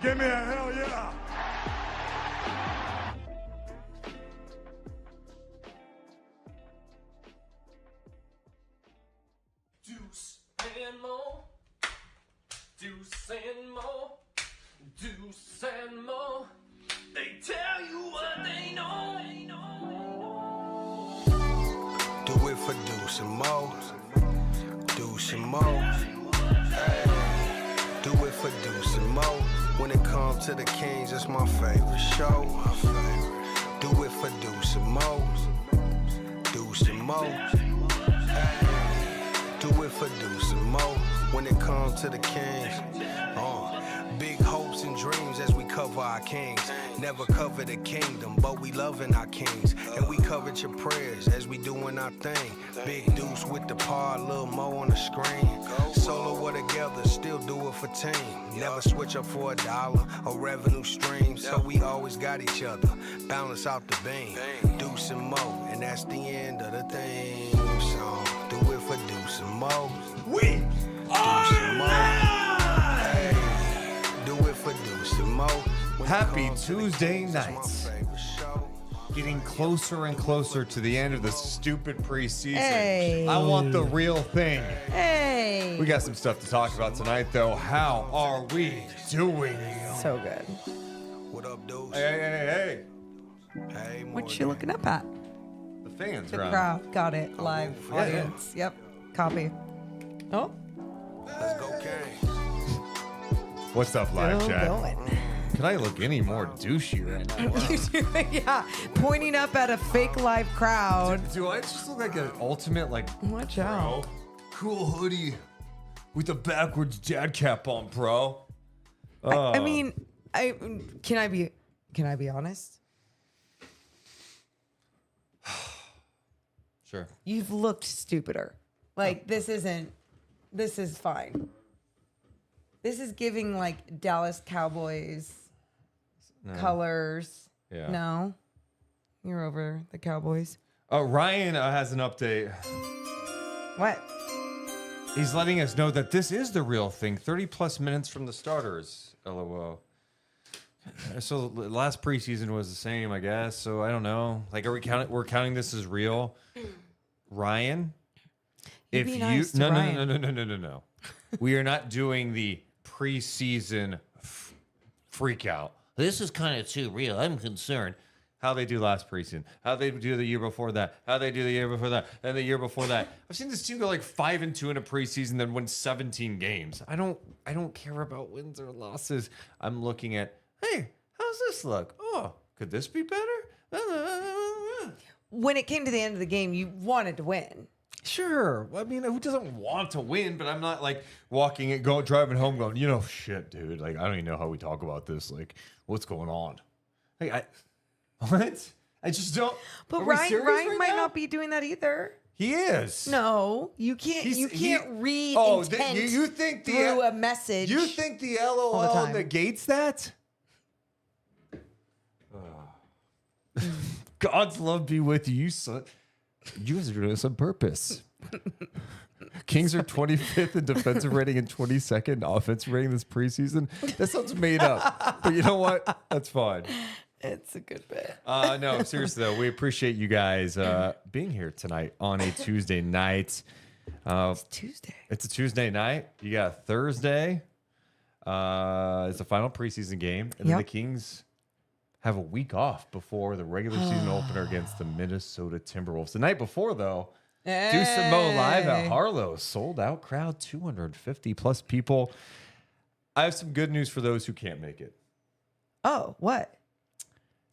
Give me a hell yeah. Deuce and Mo. Deuce and Mo. Deuce and Mo. They tell you what they know. Do it for Deuce and Mo. Deuce and Mo. Hey. Do it for Deuce and Mo. When it comes to the Kings, it's my favorite show. Do it for Deuce and Mo. Deuce and Mo. Hey. Do it for Deuce and Mo. When it comes to the Kings. Big hopes and dreams as we cover our kings. Never cover the kingdom, but we loving our kings. And we covered your prayers as we doing our thing. Big Deuce with the par, Lil Mo on the screen. Solo or together, still do it for team. Never switch up for $1 or revenue stream. So we always got each other, balance out the beam. Deuce and Mo, and that's the end of the theme song. Do it for Deuce and Mo. We are live! Do it for Deuce and Mo. Happy Tuesday nights. Getting closer and closer to the end of the stupid preseason. Hey. I want the real thing. Hey. We got some stuff to talk about tonight, though. How are we doing? So good. What up, Deuce? Hey. Hey, What you looking up at? The fans The are on. crowd. Got it. Live audience. Yep. Copy. Oh. Let's go, Kings. What's up, live Still chat? going. Can I look any more douchey right now? You do, yeah. Pointing up at a fake live crowd. Do I just look like an ultimate, like, Watch out. cool hoodie with a backwards dad cap on, bro? I mean, can I be honest? Sure. You've looked stupider. Like this is fine. This is giving like Dallas Cowboys colors. Yeah. No. You're over the Cowboys. Ryan has an update. What? He's letting us know that this is the real thing. 30 plus minutes from the starters. LOL. So the last preseason was the same, I guess. So I don't know. Like, we're counting this as real. Ryan, You be nice to Ryan. no. We are not doing the preseason freak out. This is kind of too real. I'm concerned. How they do last preseason, how they do the year before that, how they do the year before that, and the year before that. I've seen this team go like 5-2 in a preseason, then win 17 games. I don't care about wins or losses. I'm looking at, hey, how's this look? Oh, could this be better? When it came to the end of the game, you wanted to win. Sure. I mean, who doesn't want to win? But I'm not like driving home going, shit, dude. Like, I don't even know how we talk about this. Like, what's going on? Like, what? I just don't. But Ryan might not be doing that either. He is. No, you can't. You can't read intent you think through a message. You think the all the LOL time. negates that? God's love be with you, son. You guys are doing this on purpose. Kings are 25th in defensive rating and 22nd in offensive rating this preseason. That sounds made up. But you know what? That's fine. It's a good bit. No, seriously, though, we appreciate you guys being here tonight on a Tuesday night. It's Tuesday. It's a Tuesday night. You got Thursday. It's the final preseason game. And then the Kings have a week off before the regular season opener against the Minnesota Timberwolves. The night before, though, Deuce and Mo live at Harlow. Sold out crowd, 250 plus people. I have some good news for those who can't make it. Oh, what?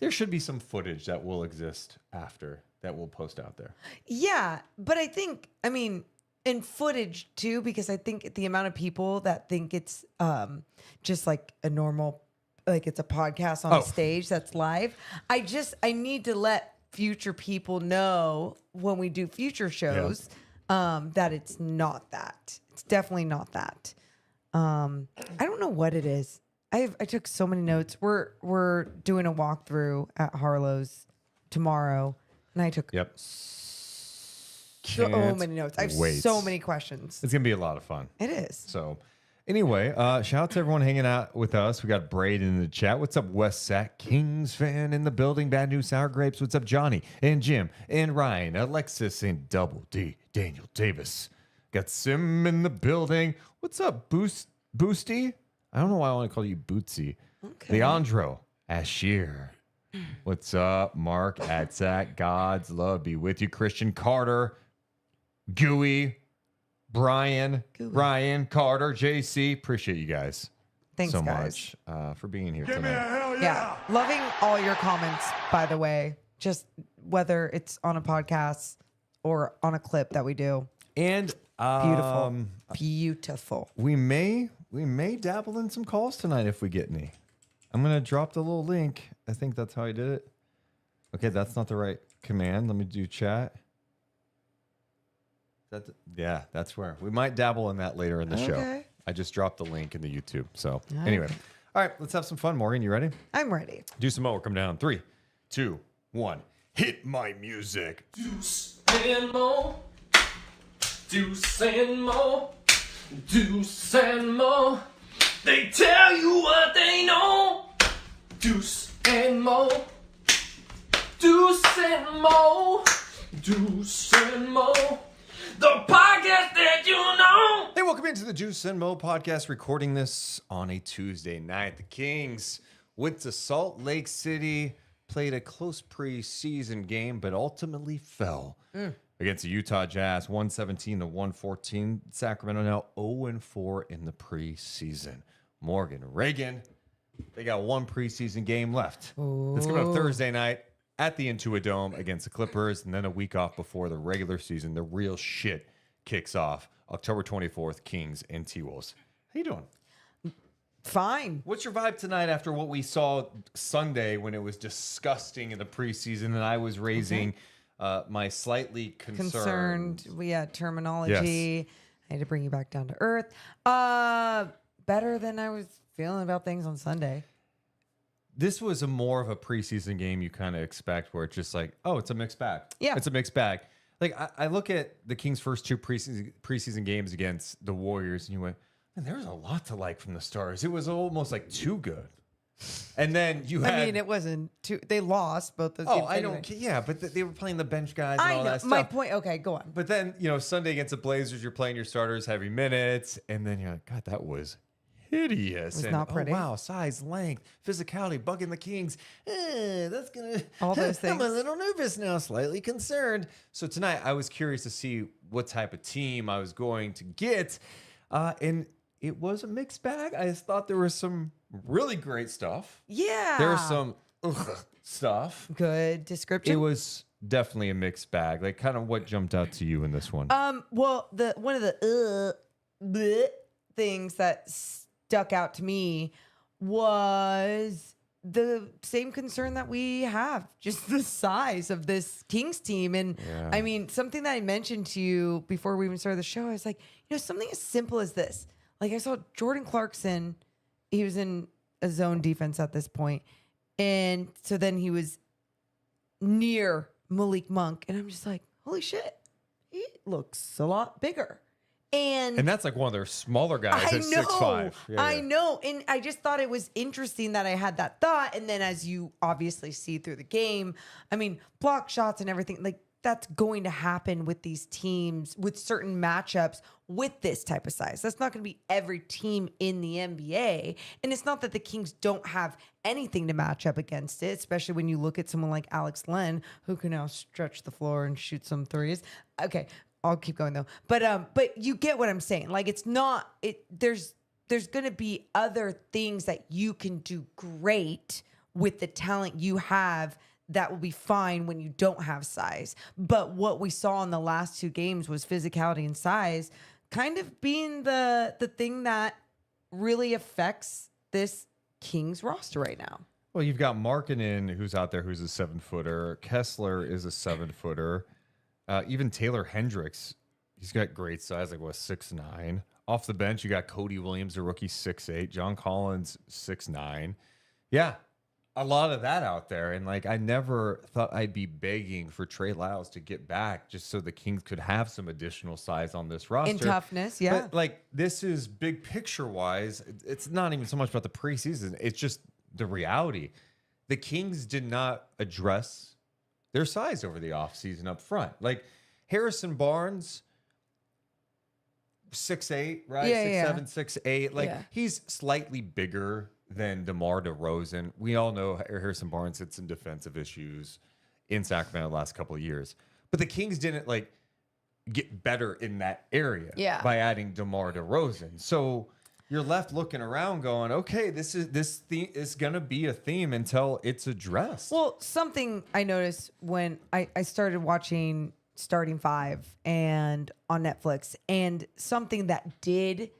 There should be some footage that will exist after that we'll post out there. Yeah, but I mean, in footage too, because I think the amount of people that think it's just like a normal, like it's a podcast on stage that's live. I need to let future people know when we do future shows that it's not that. It's definitely not that. I don't know what it is. I took so many notes. We're doing a walkthrough at Harlow's tomorrow, and I took so many notes. I have so many questions. It's gonna be a lot of fun. It is. So Anyway, shout out to everyone hanging out with us. We got Braid in the chat. What's up, West Sac Kings fan in the building? Bad News Sour Grapes. What's up, Johnny and Jim and Ryan, Alexis and Double D, Daniel Davis. Got Sim in the building. What's up, Boosty? I don't know why I want to call you Bootsy. Okay. Leandro Ashier. What's up, Mark Atzak? God's love be with you. Christian Carter, Gooey, Brian, Ryan, Carter, JC. Appreciate you guys. Thanks, so guys. much for being here Give me a tonight. hell yeah. Yeah. Loving all your comments, by the way. Just whether it's on a podcast or on a clip that we do. And Beautiful. we may dabble in some calls tonight if we get any. I'm gonna drop the little link. I think that's how I did it. Okay, that's not the right command. Let me do chat. Yeah, that's where we might dabble in that later in the show. Okay. I just dropped the link in the YouTube. So anyway, all right, let's have some fun. Morgan, you ready? I'm ready. Deuce and Mo, come down. 3, 2, 1. Hit my music. Deuce and Mo. Deuce and Mo. Deuce and Mo. They tell you what they know. Deuce and Mo. Deuce and Mo. Deuce and Mo. The podcast that you know. Hey, welcome into the Deuce and Mo podcast, recording this on a Tuesday night. The Kings went to Salt Lake City, played a close preseason game, but ultimately fell against the Utah Jazz, 117-114. Sacramento now 0-4 in the preseason. Morgan Reagan, they got one preseason game left. It's coming up Thursday night at the Intuit Dome against the Clippers, and then a week off before the regular season. The real shit kicks off October 24th, Kings and T-Wolves. How you doing? Fine. What's your vibe tonight after what we saw Sunday when it was disgusting in the preseason and I was raising my slightly concerned. Yeah, terminology. I had to bring you back down to earth. Better than I was feeling about things on Sunday. This was more of a preseason game you kind of expect, where it's just like, oh, it's a mixed bag. Yeah. It's a mixed bag. Like, I look at the Kings' first two preseason games against the Warriors, and you went, man, there was a lot to like from the Stars. It was almost like too good. And then you had... I mean, it wasn't too... They lost both those Oh, games I anyway. don't care. Yeah, but they were playing the bench guys and I all know. that stuff. My point... Okay, go on. But then, Sunday against the Blazers, you're playing your starters heavy minutes, and then you're like, God, that was hideous. It was not pretty. Oh, wow, size, length, physicality, bugging the Kings. That's going to... All those I'm a things. little nervous now, slightly concerned. So tonight, I was curious to see what type of team I was going to get. And it was a mixed bag. I just thought there was some really great stuff. Yeah. There was some stuff. Good description. It was definitely a mixed bag. Like, kind of what jumped out to you in this one? Well, one of the bleh things that stuck out to me was the same concern that we have, just the size of this Kings team. And Yeah. I mean, something that I mentioned to you before we even started the show, I was like, something as simple as this. Like, I saw Jordan Clarkson, he was in a zone defense at this point, and so then he was near Malik Monk, and I'm just like, holy shit, he looks a lot bigger. And that's like one of their smaller guys I at know, 6'5". Yeah, I yeah. know. And I just thought it was interesting that I had that thought. And then as you obviously see through the game, I mean, block shots and everything, like that's going to happen with these teams, with certain matchups with this type of size. That's not going to be every team in the NBA. And it's not that the Kings don't have anything to match up against it, especially when you look at someone like Alex Len, who can now stretch the floor and shoot some threes. Okay, I'll keep going though. But you get what I'm saying. Like, it's not, there's going to be other things that you can do great with the talent you have that will be fine when you don't have size. But what we saw in the last two games was physicality and size kind of being the thing that really affects this Kings roster right now. Well, you've got Markkanen, who's out there, who's a 7-footer. Kessler is a 7-footer. Even Taylor Hendricks, he's got great size, like 6'9". Off the bench, you got Cody Williams, a rookie, 6'8". John Collins, 6'9". Yeah, a lot of that out there. And like, I never thought I'd be begging for Trey Lyles to get back just so the Kings could have some additional size on this roster. In toughness, yeah. But like, this is big picture wise. It's not even so much about the preseason. It's just the reality. The Kings did not address their size over the offseason up front. Like Harrison Barnes, 6'8", right? Yeah, 6'7", 6'8". Like he's slightly bigger than DeMar DeRozan. We all know Harrison Barnes had some defensive issues in Sacramento the last couple of years. But the Kings didn't like get better in that area by adding DeMar DeRozan. So you're left looking around going, okay, this is going to be a theme until it's addressed. Well, something I noticed when I started watching Starting Five and on Netflix, and something that did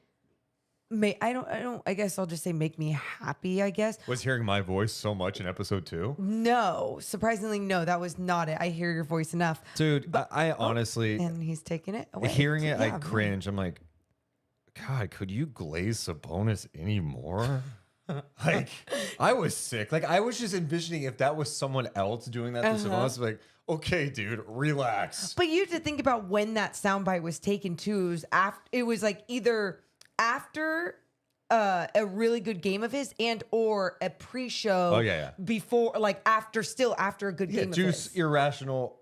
I guess I'll just say make me happy, I guess. Was hearing my voice so much in episode 2? No, surprisingly, no, that was not it. I hear your voice enough. Dude, but, I honestly... And he's taking it away. Hearing it, I cringe. I'm like, God, could you glaze Sabonis anymore? Like, I was sick. Like, I was just envisioning if that was someone else doing that to Sabonis, like, okay, dude, relax. But you have to think about when that soundbite was taken too. It was like either after a really good game of his and or a pre-show before, like after a good game of his. Deuce Irrational,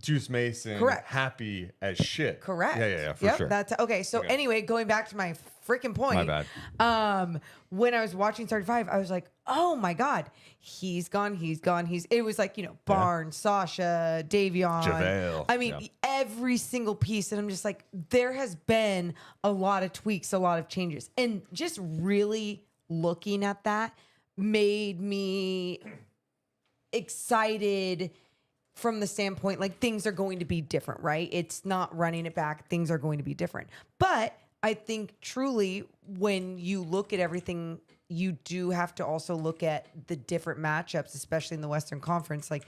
Deuce Mason, correct, happy as shit. Correct. Yeah, for sure. That's okay. So anyway, going back to my freaking point. My bad. When I was watching 35, I was like, oh my God, he's gone. It was like, Barnes, Sasha, Davion. JaVale. I mean, every single piece. And I'm just like, there has been a lot of tweaks, a lot of changes. And just really looking at that made me excited from the standpoint, like things are going to be different, right? It's not running it back. Things are going to be different. But I think truly when you look at everything, you do have to also look at the different matchups, especially in the Western Conference, like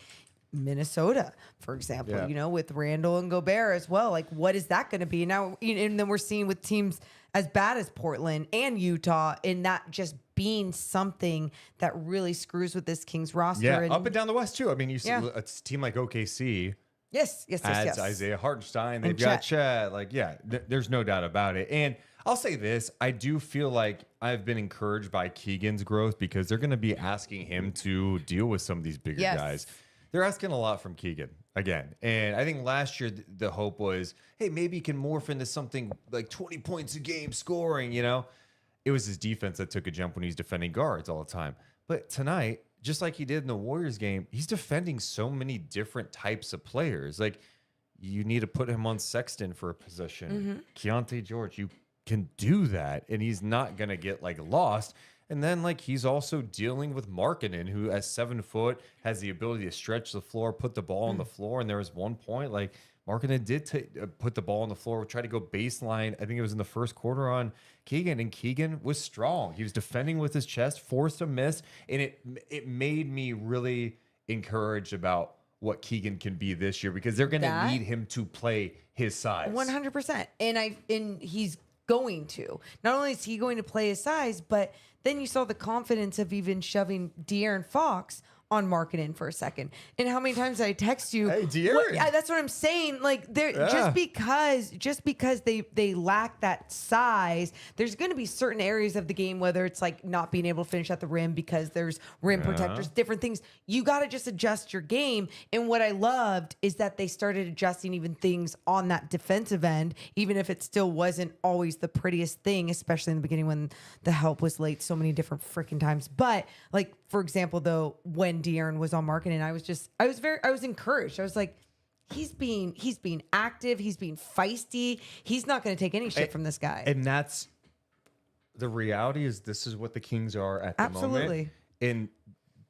Minnesota, for example, with Randall and Gobert as well. Like, what is that going to be? Now, and then we're seeing with teams as bad as Portland and Utah, and that just being something that really screws with this Kings roster. Yeah, up and down the West, too. I mean, you see a team like OKC. Yes. Adds Isaiah Hartenstein. They've got Chet. Like, there's no doubt about it. And I'll say this. I do feel like I've been encouraged by Keegan's growth because they're going to be asking him to deal with some of these bigger guys. They're asking a lot from Keegan again. And I think last year the hope was, hey, maybe he can morph into something like 20 points a game scoring, It was his defense that took a jump when he's defending guards all the time. But tonight, just like he did in the Warriors game, he's defending so many different types of players. Like, you need to put him on Sexton for a position. Keontae George, you can do that, and he's not going to get, lost. And then, he's also dealing with Markkanen, who at 7 foot has the ability to stretch the floor, put the ball on the floor. And there was one point, Markkanen did put the ball on the floor, try to go baseline. I think it was in the first quarter on Keegan, and Keegan was strong. He was defending with his chest, forced a miss, and it made me really encouraged about what Keegan can be this year because they're going to need him to play his size. 100%. And he's going to. Not only is he going to play his size, but then you saw the confidence of even shoving De'Aaron Fox on Markkanen for a second. And how many times did I text you? Hey, De'Aaron. That's what I'm saying. Just because they lack that size, there's going to be certain areas of the game, whether it's not being able to finish at the rim because there's rim protectors, different things. You got to just adjust your game. And what I loved is that they started adjusting even things on that defensive end, even if it still wasn't always the prettiest thing, especially in the beginning when the help was late so many different freaking times. But for example, though, when De'Aaron was on Markkanen, I was encouraged. I was like, he's being active, he's being feisty. He's not going to take any shit from this guy. And that's the reality is this is what the Kings are at the moment. And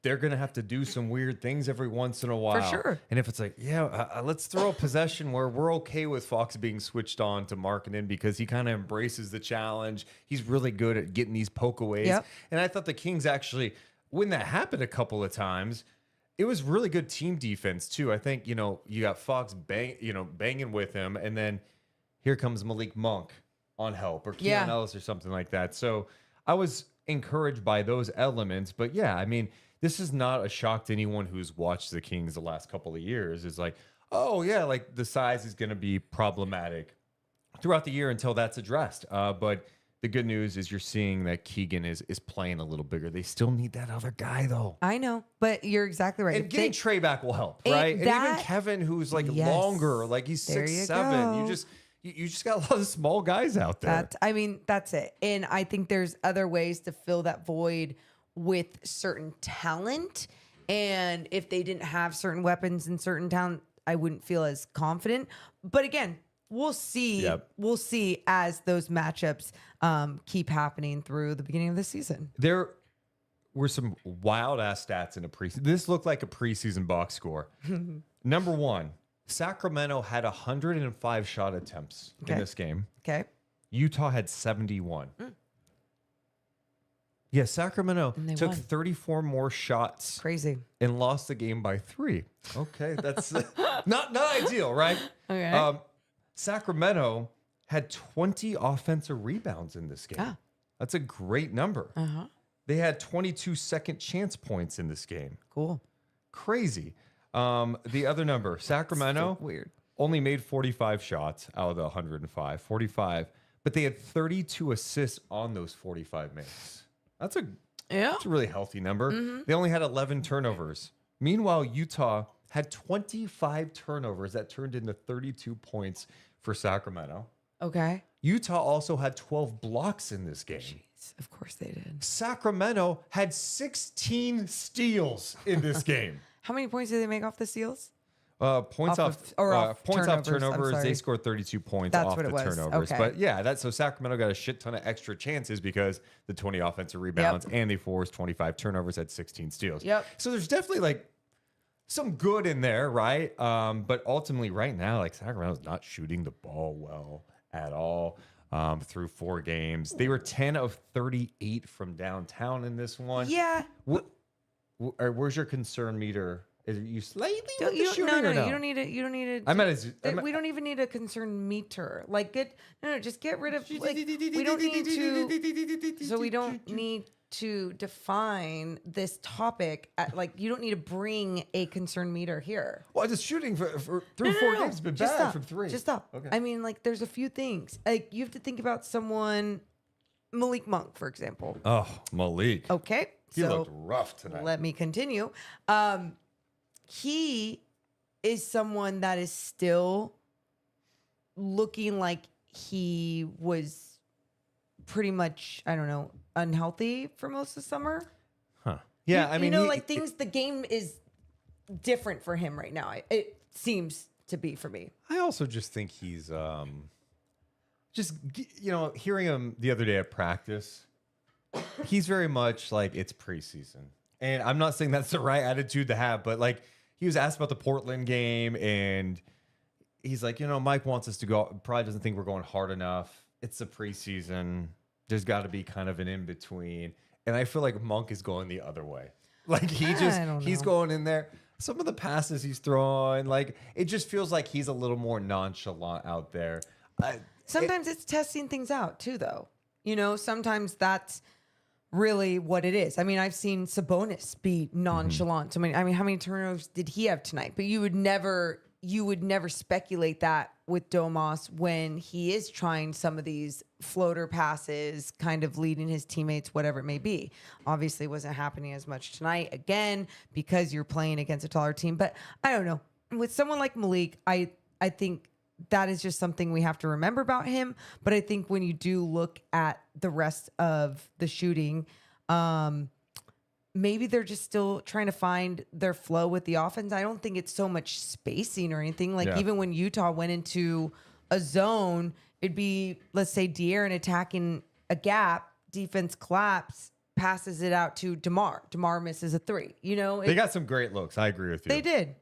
they're going to have to do some weird things every once in a while. For sure. And if it's let's throw a possession where we're okay with Fox being switched on to Markkanen because he kind of embraces the challenge. He's really good at getting these pokeaways. Yep. And I thought the Kings actually, when that happened a couple of times, it was really good team defense too. I think, you got Fox banging with him, and then here comes Malik Monk on help or Keon Ellis or something like that. So I was encouraged by those elements. But yeah, I mean, this is not a shock to anyone who's watched the Kings the last couple of years. Is like, oh yeah, like the size is going to be problematic throughout the year until that's addressed. But the good news is you're seeing that Keegan is playing a little bigger. They still need that other guy though. I know, but you're exactly right. And getting Trey back will help, And right? And that- even Kevin, who's like Yes. longer, like he's There 6'7". you go. You just got a lot of small guys out there. That's it. And I think there's other ways to fill that void with certain talent. And if they didn't have certain weapons and certain talent, I wouldn't feel as confident. But again, we'll see. Yep. We'll see as those matchups keep happening through the beginning of the season. There were some wild ass stats in a preseason. This looked like a preseason box score. Number one, Sacramento had 105 shot attempts in Okay. this game. Okay. Utah had 71. Yeah, Sacramento And they took won. 34 more shots Crazy. and lost the game by 3. Okay, that's not ideal, right? Okay. Sacramento had 20 offensive rebounds in this game. Ah. That's a great number. Uh-huh. They had 22 second chance points in this game. Cool. Crazy. The other number, Sacramento Weird. only made 45 shots out of the 105, 45, but they had 32 assists on those 45 makes. That's a really healthy number. They only had 11 turnovers. Meanwhile, Utah had 25 turnovers that turned into 32 points for Sacramento. Okay. Utah also had 12 blocks in this game. Jeez, of course they did. Sacramento had 16 steals in this game. How many points did they make off the Seals? Points Off off, of- or off points off turnovers, I'm turnovers. They sorry. scored 32 points That's off what the it was. turnovers. Okay. But yeah, so Sacramento got a shit ton of extra chances because the 20 offensive rebounds and they forced 25 turnovers, had 16 steals. Yep. So there's definitely like some good in there, right? But ultimately, right now, like Sacramento's not shooting the ball well at all. Through 4 games, they were 10 of 38 from downtown in this one. Yeah. Where's your concern meter? Is you slightly Don't, with you the don't, shooting no, or no, no? you don't need it. You don't need it. I'm at a, We don't even need a concern meter. Like, just get rid of. Like, we don't need to. So we don't need to define this topic. You don't need to bring a concern meter here. Well, just shooting for through 4 games has been Just bad stop. from 3. Just stop. Okay. I mean, like, there's a few things. Like, you have to think about someone, Malik Monk, for example. Oh, Malik. Okay, He so looked rough tonight. let me continue. He is someone that is still looking like he was pretty much, I don't know, unhealthy for most of the summer. Huh. Yeah, I mean, the game is different for him right now. It seems to be for me. I also just think he's hearing him the other day at practice, he's very much like it's preseason. And I'm not saying that's the right attitude to have, but like he was asked about the Portland game and he's like, Mike wants us to go, probably doesn't think we're going hard enough. It's the preseason. There's got to be kind of an in between. And I feel like Monk is going the other way. Like he's know. going in there. Some of the passes he's throwing, like it just feels like he's a little more nonchalant out there. Sometimes it's testing things out too, though. Sometimes that's really what it is. I mean, I've seen Sabonis be nonchalant. I mean, how many turnovers did he have tonight? But you would never speculate that with Domas when he is trying some of these floater passes, kind of leading his teammates, whatever it may be. Obviously, it wasn't happening as much tonight, again, because you're playing against a taller team. But I don't know. With someone like Malik, I think that is just something we have to remember about him. But I think when you do look at the rest of the shooting, maybe they're just still trying to find their flow with the offense. I don't think it's so much spacing or anything. Like even when Utah went into a zone, it'd be, let's say, De'Aaron attacking a gap, defense collapse, passes it out to DeMar. DeMar misses a 3. They got some great looks. I agree with you. They did.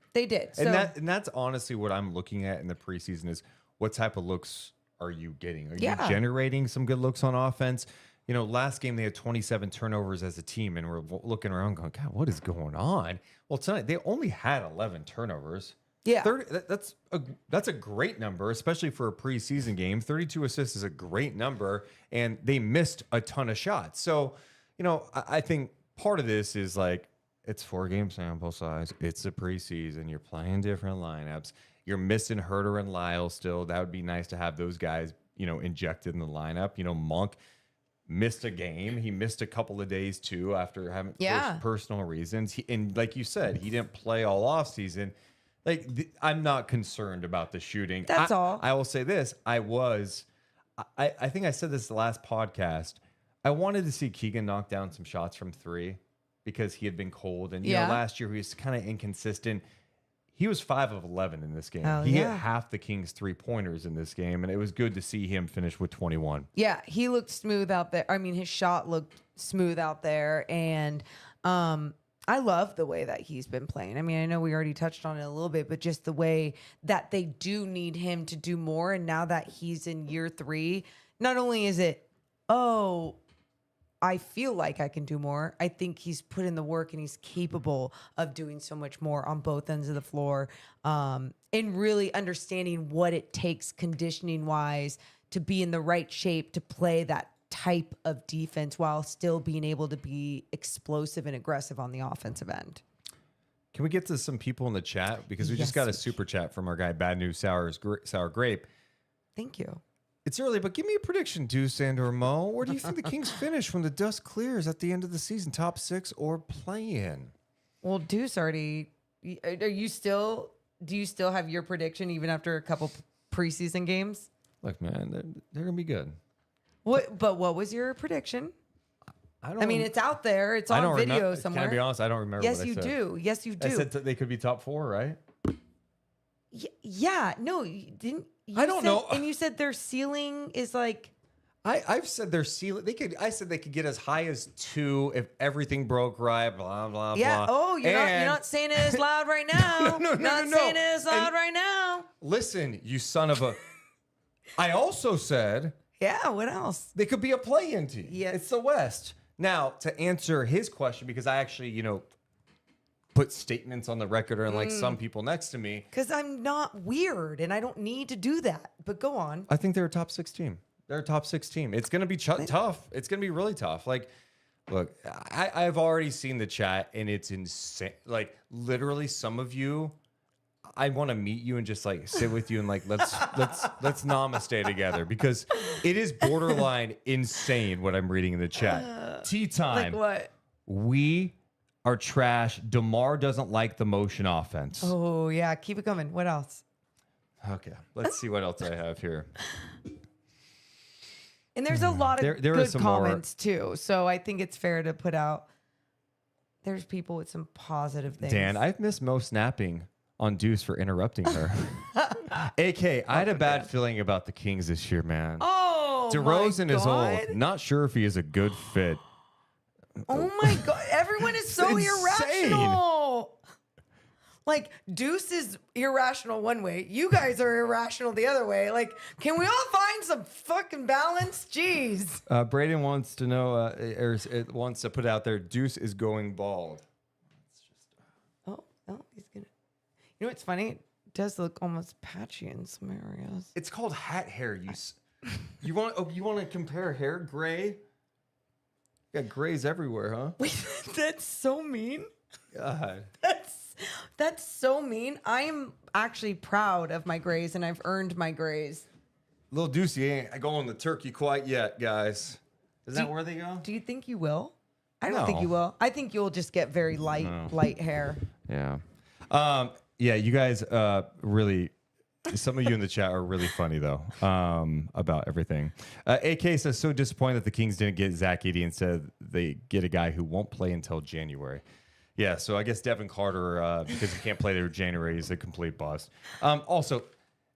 So, And that's honestly what I'm looking at in the preseason is what type of looks are you getting? Are you generating some good looks on offense? Last game they had 27 turnovers as a team, and we're looking around going, God, what is going on? Well, tonight they only had 11 turnovers. Yeah. 30, that's a great number, especially for a preseason game. 32 assists is a great number, and they missed a ton of shots. So, I think part of this is like, it's 4-game sample size. It's a preseason. You're playing different lineups. You're missing Herter and Lyle still. That would be nice to have those guys, injected in the lineup. Monk missed a game. He missed a couple of days too after having personal reasons. And like you said, he didn't play all off season. I'm not concerned about the shooting. That's all. I will say this. I think I said this the last podcast. I wanted to see Keegan knock down some shots from 3 because he had been cold. And last year he was kind of inconsistent. He was 5 of 11 in this game. He hit half the Kings 3-pointers in this game, and it was good to see him finish with 21. Yeah, he looked smooth out there. I mean, his shot looked smooth out there, and I love the way that he's been playing. I mean, I know we already touched on it a little bit, but just the way that they do need him to do more, and now that he's in year 3, not only is it, I feel like I can do more. I think he's put in the work and he's capable of doing so much more on both ends of the floor, and really understanding what it takes conditioning wise to be in the right shape to play that type of defense while still being able to be explosive and aggressive on the offensive end. Can we get to some people in the chat? Because we just got a super chat from our guy, Bad News Sour Grape. Thank you. It's early, but give me a prediction, Deuce and or Mo. Where do you think the Kings finish when the dust clears at the end of the season? Top 6 or play-in? Well, Deuce already. Do you still have your prediction even after a couple preseason games? Look, man, they're gonna be good. But what was your prediction? I mean, it's out there. It's on video somewhere. Can I be honest? I don't remember. Yes, what I you said. do. Yes, you do. I said they could be top 4, right? Yeah. No, you didn't. I don't know. And you said their ceiling is like. I've said their ceiling. I said they could get as high as 2 if everything broke right. Blah blah yeah. blah. Oh, you're not saying it as loud right now. No. Not saying it as loud right now. Listen, you son of a. I also said. Yeah. What else? They could be a play-in team. Yes. It's the West. Now, to answer his question, because I actually, put statements on the record or like some people next to me. Because I'm not weird and I don't need to do that. But go on. I think they're a top 6 team. They're a top 6 team. It's going to be tough. It's going to be really tough. Like, look, I've already seen the chat and it's insane. Like, literally, some of you, I want to meet you and just like sit with you and like let's namaste together because it is borderline insane what I'm reading in the chat. Tea time. Like what? We are trash. DeMar doesn't like the motion offense. Oh yeah, keep it coming. What else? Okay, let's see what else I have here. And there's a lot of there good is some comments too, so I think it's fair to put out. There's people with some positive things. Dan, I've missed Mo snapping on Deuce for interrupting her. AK, I had a bad feeling about the Kings this year, man. Oh, DeRozan my is God. old. Not sure if he is a good fit. Oh my God. Everyone is so It's irrational. Like, Deuce is irrational one way. You guys are irrational the other way. Like, can we all find some fucking balance? Jeez. Braden wants to know, wants to put out there, Deuce is going bald. Oh, he's going to. You know what's funny? It does look almost patchy in some areas. It's called hat hair. You want to compare hair gray? You got grays everywhere, huh? Wait, that's so mean. God. That's so mean. I am actually proud of my grays, and I've earned my grays. Little Deucey ain't going to Turkey quite yet, guys. Is that where they go? Do you think you will? I don't No. think you will. I think you'll just get very light hair. Yeah. Yeah, you guys really, some of you in the chat are really funny, though, about everything. AK says, so disappointed that the Kings didn't get Zach Edey and said they get a guy who won't play until January. Yeah, so I guess Devin Carter, because he can't play there in January, is a complete bust. Also,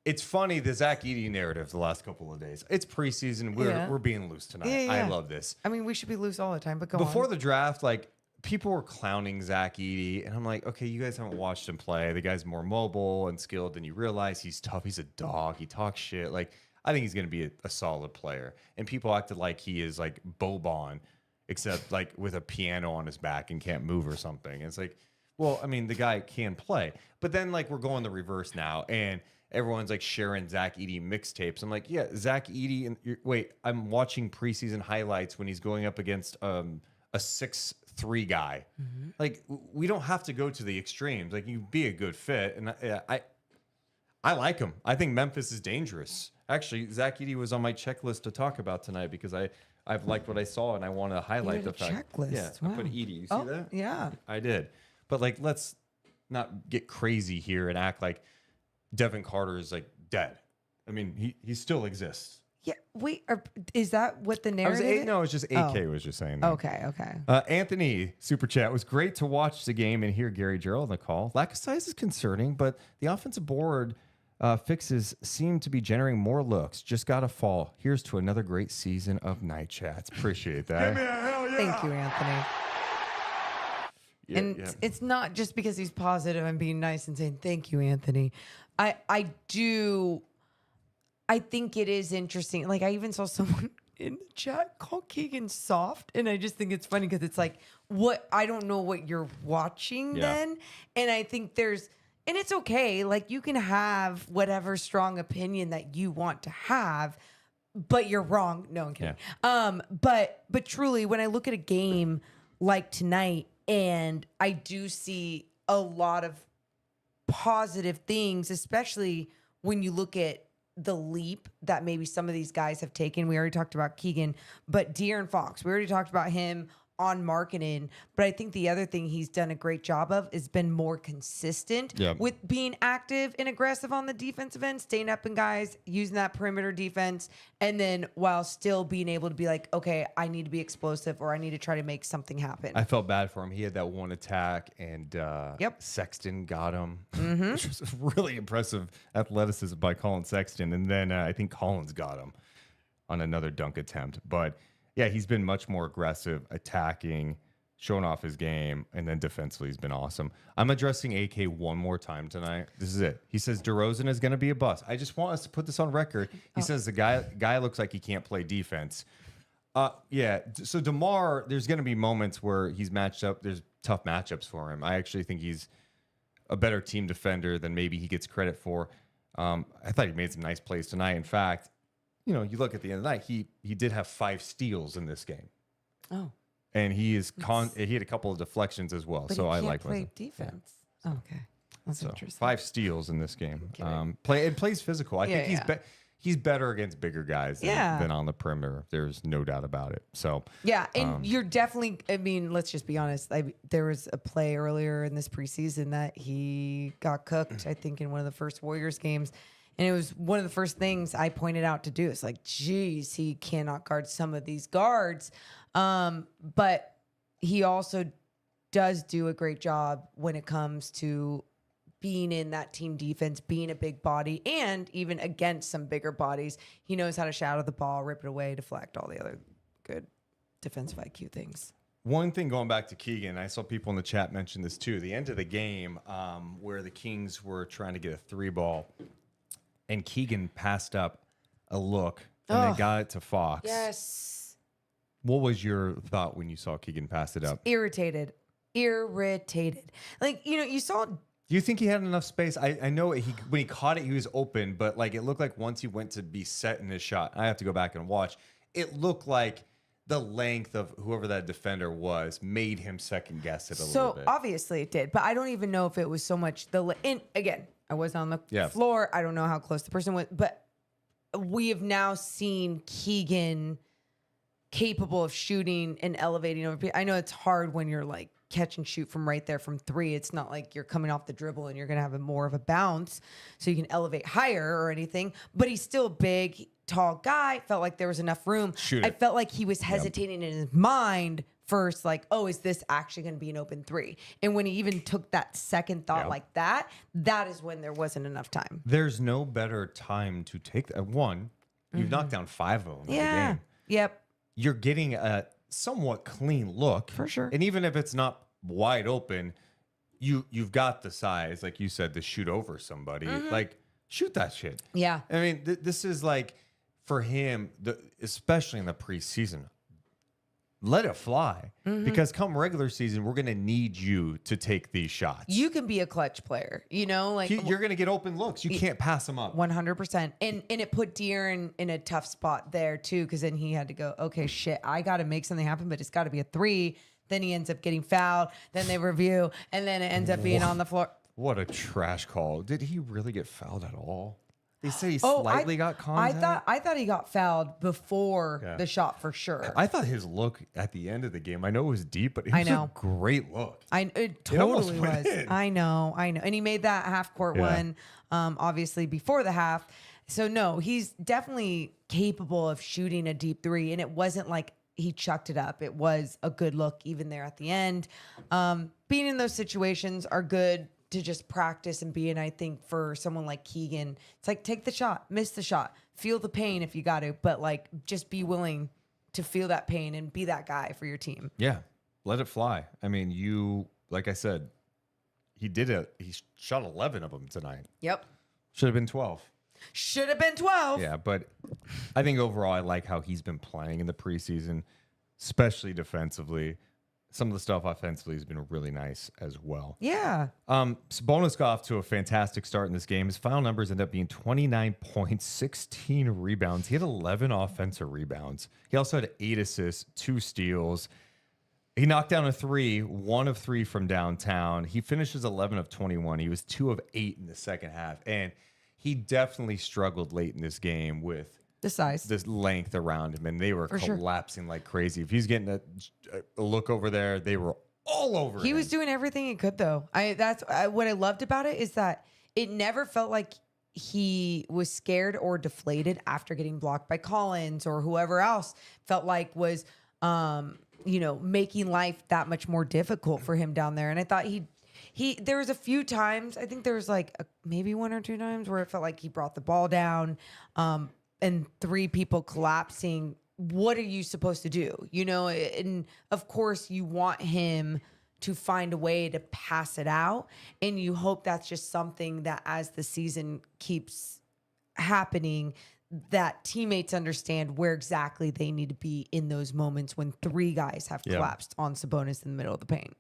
it's funny, the Zach Edey narrative the last couple of days. It's preseason. We're being loose tonight. Yeah. I love this. I mean, we should be loose all the time, but go Before on. the draft, like, people were clowning Zach Edey, and I'm like, okay, you guys haven't watched him play. The guy's more mobile and skilled than you realize. He's tough. He's a dog. He talks shit. Like, I think he's going to be a solid player. And people acted like he is like Boban, except like with a piano on his back and can't move or something. And it's like, well, I mean, the guy can play. But then, like, we're going the reverse now, and everyone's like sharing Zach Edey mixtapes. I'm like, yeah, Zach Edey. Wait, I'm watching preseason highlights when he's going up against a 6'3" 3 guy. Like we don't have to go to the extremes. Like you be a good fit, and I like him. I think Memphis is dangerous. Actually, Zach Edey was on my checklist to talk about tonight because I've liked what I saw and I want to highlight the fact. Checklist. Yeah, Wow. I put Edey. You see that? Yeah. I did. But like, let's not get crazy here and act like Devin Carter is like dead. I mean, he still exists. Yeah. Wait, is that what the narrative is? No, it's just AK was just saying that. Okay. Anthony, super chat. It was great to watch the game and hear Gary Gerald on the call. Lack of size is concerning, but the offensive board fixes seem to be generating more looks. Just got to fall. Here's to another great season of Night Chats. Appreciate that. Give me a hell yeah. Thank you, Anthony. And it's not just because he's positive and being nice and saying thank you, Anthony. I think it is interesting. Like I even saw someone in the chat call Keegan soft, and I just think it's funny because it's like, what, I don't know what you're watching then, and I think and it's okay. Like you can have whatever strong opinion that you want to have, but you're wrong. No, I'm kidding. Yeah. But truly, when I look at a game like tonight, and I do see a lot of positive things, especially when you look at the leap that maybe some of these guys have taken. We already talked about Keegan, but De'Aaron Fox, we already talked about him on marketing. But I think the other thing he's done a great job of is been more consistent with being active and aggressive on the defensive end, staying up in guys, using that perimeter defense, and then while still being able to be like, okay, I need to be explosive or I need to try to make something happen. I felt bad for him. He had that one attack, and Sexton got him, which was really impressive athleticism by Colin Sexton. And then I think Collins got him on another dunk attempt. But yeah, he's been much more aggressive, attacking, showing off his game, and then defensively he's been awesome. I'm addressing AK one more time tonight. This is it. He says DeRozan is going to be a bust. I just want us to put this on record. He says the guy looks like he can't play defense. Yeah. So DeMar, there's going to be moments where he's matched up. There's tough matchups for him. I actually think he's a better team defender than maybe he gets credit for. I thought he made some nice plays tonight. In fact, you know, you look at the end of the night, he did have 5 steals in this game. Oh. And he had a couple of deflections as well. But So he I can't like play defense. Oh, okay. That's interesting. 5 steals in this game. Plays physical. I think he's better against bigger guys than on the perimeter. There's no doubt about it. So yeah, and you're definitely. I mean, let's just be honest. There was a play earlier in this preseason that he got cooked. I think in one of the first Warriors games. And it was one of the first things I pointed out to Deuce. Like, geez, he cannot guard some of these guards. But he also does do a great job when it comes to being in that team defense, being a big body, and even against some bigger bodies. He knows how to shadow the ball, rip it away, deflect, all the other good defensive IQ things. one thing going back to Keegan, I saw people in the chat mention this too. The end of the game where the Kings were trying to get a 3-ball. And Keegan passed up a look and then got it to Fox. Yes. What was your thought when you saw Keegan pass it up? Irritated. Like, you saw. Do you think he had enough space? I know when he caught it, he was open, but like it looked like once he went to be set in his shot, I have to go back and watch. It looked like the length of whoever that defender was made him second guess it a little bit. So obviously it did, but I don't even know if it was so much and again, I wasn't on the floor. I don't know how close the person was, but we have now seen Keegan capable of shooting and elevating over people. I know it's hard when you're like catch and shoot from right there from 3. It's not like you're coming off the dribble and you're going to have more of a bounce so you can elevate higher or anything, but he's still a big, tall guy. Felt like there was enough room. I felt like he was hesitating in his mind first, like, oh, is this actually going to be an open 3? And when he even took that second thought like that is when there wasn't enough time. There's no better time to take that. One, you've knocked down 5 of them in the game. Yep. You're getting a somewhat clean look. For sure. And even if it's not wide open, you've got the size, like you said, to shoot over somebody. Like, shoot that shit. Yeah. I mean, this is like, for him, especially in the preseason, let it fly. Because come regular season, we're going to need you to take these shots. You can be a clutch player, like you're going to get open looks. You can't pass them up. 100%. And it put De'Aaron in a tough spot there too, because then he had to go, okay, shit, I got to make something happen, but it's got to be a 3 Then he ends up getting fouled. Then they review, and then it ends up being on the floor. What a trash call. Did he really get fouled at all? They say he Oh, slightly got contact. I thought he got fouled before Yeah. the shot for sure. I thought his look at the end of the game, I know it was deep, but it I was know. a great look. It almost totally went was. in. I know. And he made that half court Yeah. one, obviously before the half. So no, he's definitely capable of shooting a deep three, and it wasn't like he chucked it up. It was a good look even there at the end. Being in those situations are good to just practice and be in. I think for someone like Keegan, it's like take the shot, miss the shot, feel the pain if you got to, but like just be willing to feel that pain and be that guy for your team. Yeah, let it fly. I mean, like I said, he did it. He shot 11 of them tonight. Yep. Should have been 12. Should have been 12. Yeah, but I think overall, I like how he's been playing in the preseason, especially defensively. Some of the stuff offensively has been really nice as well. Yeah. Sabonis got off to a fantastic start in this game. His final numbers end up being 29 points, 16 rebounds. He had 11 offensive rebounds. He also had 8 assists, 2 steals. He knocked down a 3, 1 of 3 from downtown. He finishes 11 of 21. He was 2 of 8 in the second half. And he definitely struggled late in this game with The size. this length around him, and they were For sure. collapsing like crazy. If he's getting a look over there, they were all over He him. was doing everything he could, though. What I loved about it is that it never felt like he was scared or deflated after getting blocked by Collins or whoever else felt like was, making life that much more difficult for him down there. And I thought there was a few times, I think there was like maybe 1 or 2 times where it felt like he brought the ball down, and 3 people collapsing. What are you supposed to do? And of course you want him to find a way to pass it out. And you hope that's just something that as the season keeps happening, that teammates understand where exactly they need to be in those moments when 3 guys have collapsed on Sabonis in the middle of the paint.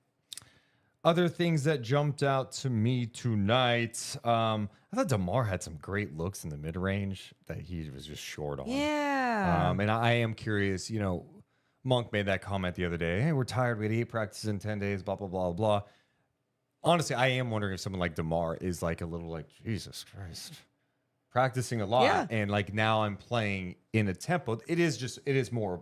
Other things that jumped out to me tonight, I thought DeMar had some great looks in the mid-range that he was just short on. Yeah. And I am curious, Monk made that comment the other day. Hey, we're tired. We had 8 practices in 10 days, blah, blah, blah, blah. Honestly, I am wondering if someone like DeMar is like a little like, Jesus Christ, practicing a lot. Yeah. And like now I'm playing in a tempo. It is more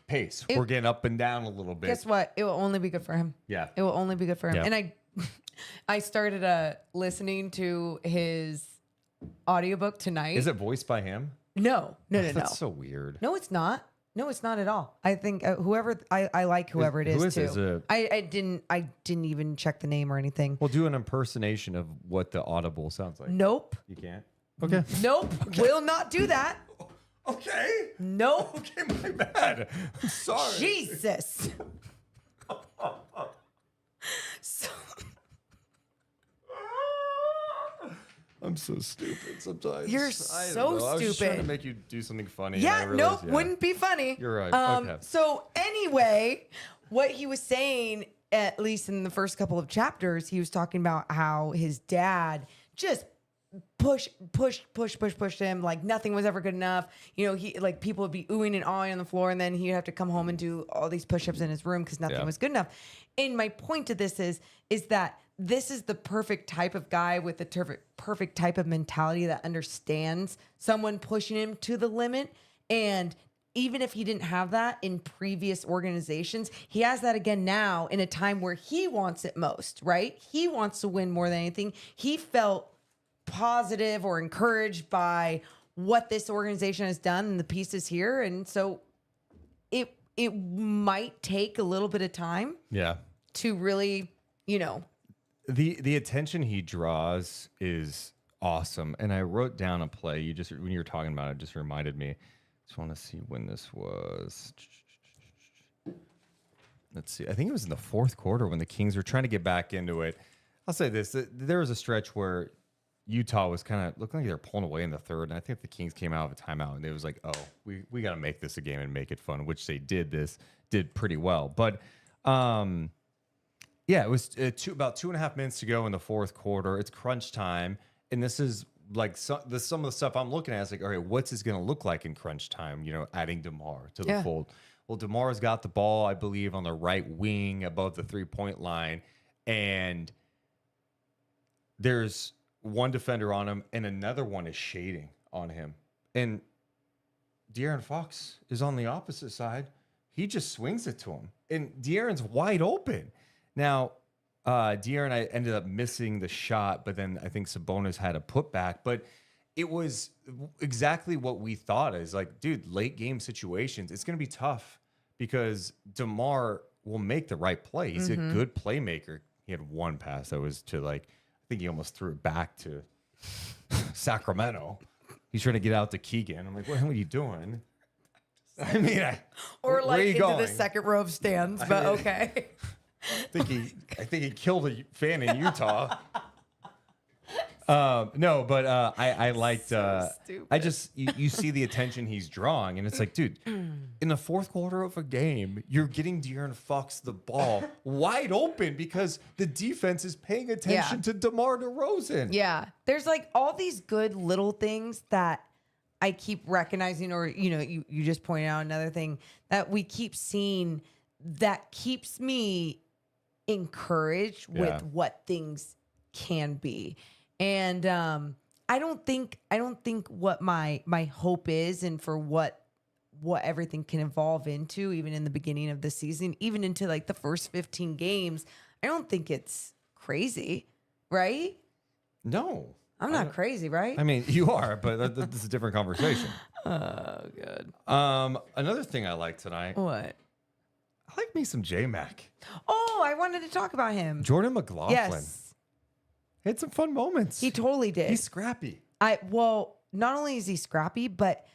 pace. We're getting up and down a little bit. Guess what? It will only be good for him. Yeah. It will only be good for him. Yeah. And I started listening to his audiobook tonight. Is it voiced by him? No. That's so weird. No, it's not. No, it's not at all. I think whoever I like whoever it is Who is too. it? Is it- I didn't even check the name or anything. We'll do an impersonation of what the audible sounds like. Nope. You can't? Okay. Nope. Will not do that. Okay. Nope. Okay, my bad. I'm sorry. Jesus. So, I'm so stupid sometimes. You're I don't so know. I was just trying to stupid. make you do something funny. and I yeah, realized, nope, wouldn't be funny. You're right. Okay. So anyway, what he was saying, at least in the first couple of chapters, he was talking about how his dad just pushed him like nothing was ever good enough. He like people would be oohing and awing on the floor, and then he'd have to come home and do all these push-ups in his room because nothing Yeah. was good enough. And my point to this is that this is the perfect type of guy with the perfect type of mentality that understands someone pushing him to the limit. And even if he didn't have that in previous organizations, he has that again now in a time where he wants it most, right? He wants to win more than anything. He felt positive or encouraged by what this organization has done and the pieces here. And so it might take a little bit of time Yeah. to really, The attention he draws is awesome. And I wrote down a play. When you were talking about it, just reminded me. Just want to see when this was. Let's see. I think it was in the 4th quarter when the Kings were trying to get back into it. I'll say this. There was a stretch where Utah was kind of looking like they were pulling away in the 3rd. And I think the Kings came out of a timeout and it was like, oh, we got to make this a game and make it fun, which they did pretty well. But yeah, it was about 2.5 minutes to go in the 4th quarter. It's crunch time. And this is like some of the stuff I'm looking at. It's like, all right, what's this going to look like in crunch time? Adding DeMar to the fold. Well, DeMar's got the ball, I believe, on the right wing above the 3-point line. And there's one defender on him, and another one is shading on him. And De'Aaron Fox is on the opposite side. He just swings it to him. And De'Aaron's wide open. Now, De'Aaron, I ended up missing the shot, but then I think Sabonis had a putback. But it was exactly what we thought is like, dude, late game situations, it's going to be tough because DeMar will make the right play. He's a good playmaker. He had one pass that was to like, I think he almost threw it back to Sacramento. He's trying to get out to Keegan. I'm like, what are you doing? I mean, Or where like are you into going? the second row of stands, but okay. I think he killed a fan in Utah. No, but I liked. stupid. I just you see the attention he's drawing, and it's like, dude, in the fourth quarter of a game, you're getting De'Aaron Fox the ball wide open because the defense is paying attention to DeMar DeRozan. Yeah. There's like all these good little things that I keep recognizing, or, you just pointed out another thing that we keep seeing that keeps me encouraged with what things can be. And I don't think what my hope is, and for what everything can evolve into, even in the beginning of the season, even into like the first 15 games, I don't think it's crazy, right? No, I'm not crazy, right? I mean, you are, but that's a different conversation. Oh, good. Another thing I like tonight, What? I like me some J-Mac. Oh, I wanted to talk about him. Jordan McLaughlin. Yes, Had some fun moments. he totally did. He's scrappy. Well, not only is he scrappy, but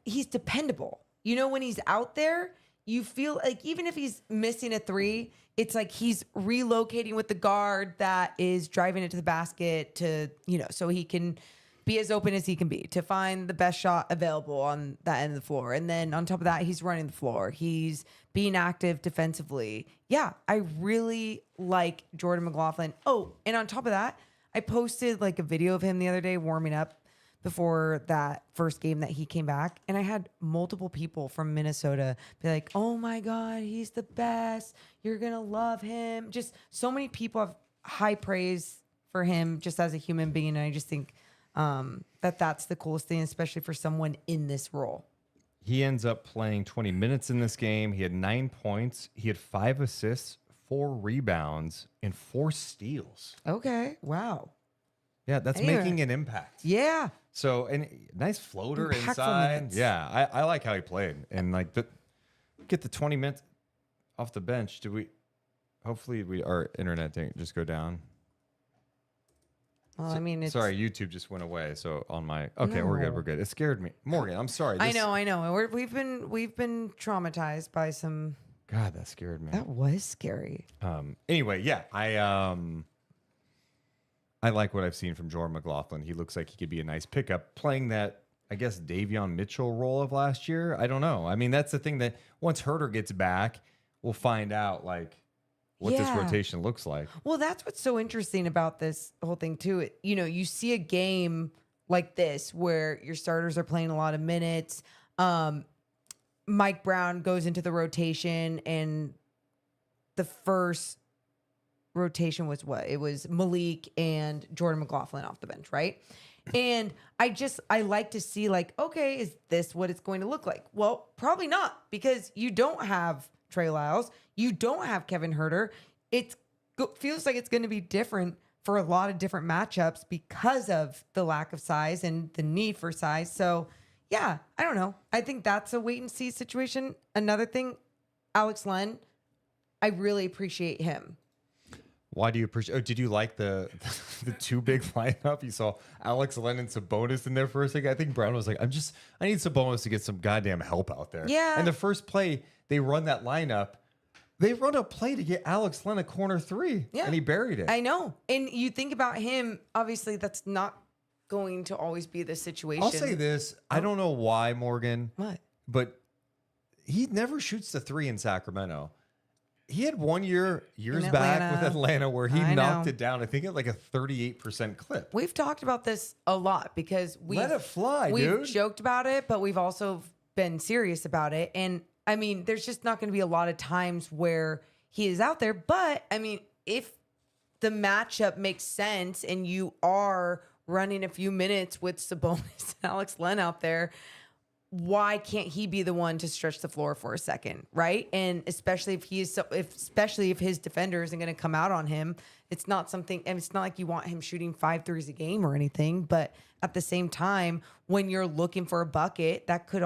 he's dependable. When he's out there, you feel like even if he's missing a three, it's like he's relocating with the guard that is driving it to the basket to, so he can be as open as he can be to find the best shot available on that end of the floor. And then on top of that, he's running the floor. He's being active defensively. Yeah, I really like Jordan McLaughlin. Oh, and on top of that, I posted like a video of him the other day warming up before that first game that he came back. And I had multiple people from Minnesota be like, oh my God, he's the best. You're going to love him. Just so many people have high praise for him just as a human being. And I just think that's the coolest thing, especially for someone in this role. He ends up playing 20 minutes in this game. He had 9 points. He had 5 assists, 4 rebounds, and 4 steals. Okay. Wow. Yeah, that's Anyway. making an impact. Yeah. So, and nice floater Impactful inside. minutes. Yeah, I like how he played. And like get the 20 minutes off the bench. Hopefully our internet didn't just go down. Well, I mean, it's... Sorry, YouTube just went away. So okay, we're No. good. It scared me. Morgan, I'm sorry. I know. We've been traumatized by some... God, that scared me. That was scary. Anyway, yeah, I like what I've seen from Jordan McLaughlin. He looks like he could be a nice pickup playing that, I guess, Davion Mitchell role of last year. I don't know. I mean, that's the thing that once Herter gets back, we'll find out like what this Yeah. rotation looks like. Well, that's what's so interesting about this whole thing too. You see a game like this where your starters are playing a lot of minutes. Mike Brown goes into the rotation, and the first rotation was what? It was Malik and Jordan McLaughlin off the bench, right? And I like to see like, okay, is this what it's going to look like? Well, probably not, because you don't have Trey Lyles. You don't have Kevin Herter. It feels like it's going to be different for a lot of different matchups because of the lack of size and the need for size. So yeah, I don't know. I think that's a wait and see situation. Another thing, Alex Len, I really appreciate him. Why do you appreciate? Oh, did you like the two big lineup? You saw Alex Len and Sabonis in there for a second. I think Brown was like, I need Sabonis to get some goddamn help out there. Yeah. And the first play, they run that lineup. They run a play to get Alex Len a corner three. Yeah. And he buried it. I know. And you think about him, obviously that's not going to always be the situation. I'll say this. I don't know why, Morgan. What? But he never shoots the three in Sacramento. He had 1 years In back Atlanta. with Atlanta where he I knocked know. it down. I think at like a 38% clip. We've talked about this a lot because Let it fly, we've dude. joked about it, but we've also been serious about it. And I mean, there's just not going to be a lot of times where he is out there. But I mean, if the matchup makes sense and you are running a few minutes with Sabonis and Alex Len out there, why can't he be the one to stretch the floor for a second, right? And especially if his defender isn't going to come out on him, it's not something, and it's not like you want him shooting 5 threes a game or anything. But at the same time, when you're looking for a bucket, that could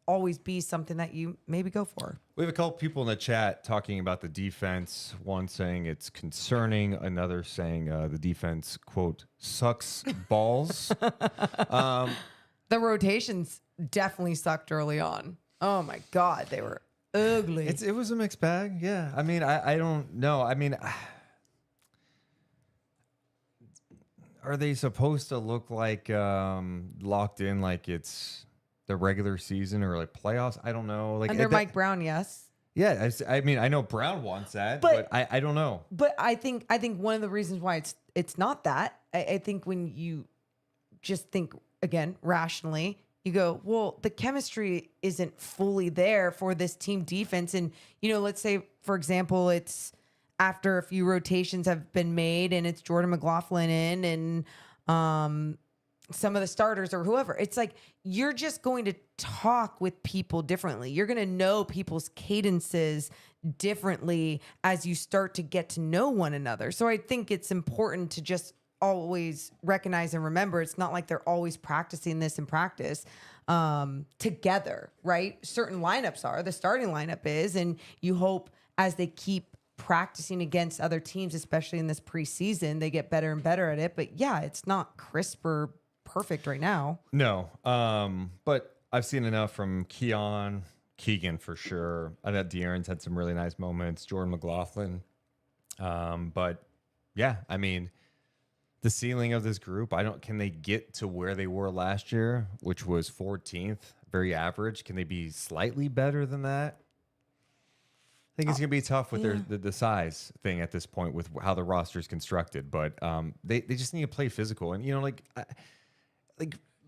always be something that you maybe go for. We have a couple people in the chat talking about the defense. One saying it's concerning. Another saying the defense, quote, sucks balls. The rotations definitely sucked early on. Oh my God, they were ugly. It was a mixed bag. Yeah. I mean, I don't know. I mean, are they supposed to look like locked in like it's the regular season or like playoffs? I don't know. Like under Mike Brown, yes. Yeah, I mean, I know Brown wants that, but I don't know. But I think one of the reasons why it's not that, I think when you just think again rationally, you go, well, the chemistry isn't fully there for this team defense. And, let's say, for example, it's after a few rotations have been made and it's Jordan McLaughlin in and some of the starters or whoever. It's like you're just going to talk with people differently. You're going to know people's cadences differently as you start to get to know one another. So I think it's important to just always recognize and remember it's not like they're always practicing this in practice together, right? Certain lineups are, the starting lineup is, and you hope as they keep practicing against other teams, especially in this preseason, they get better and better at it. But yeah, it's not crisp or perfect right now. No, but I've seen enough from Keegan for sure. I thought De'Aaron's had some really nice moments, Jordan McLaughlin. But yeah, I mean, the ceiling of this group, can they get to where they were last year, which was 14th, very average? Can they be slightly better than that? I think it's going to be tough with the size thing at this point with how the roster is constructed. But they just need to play physical. And,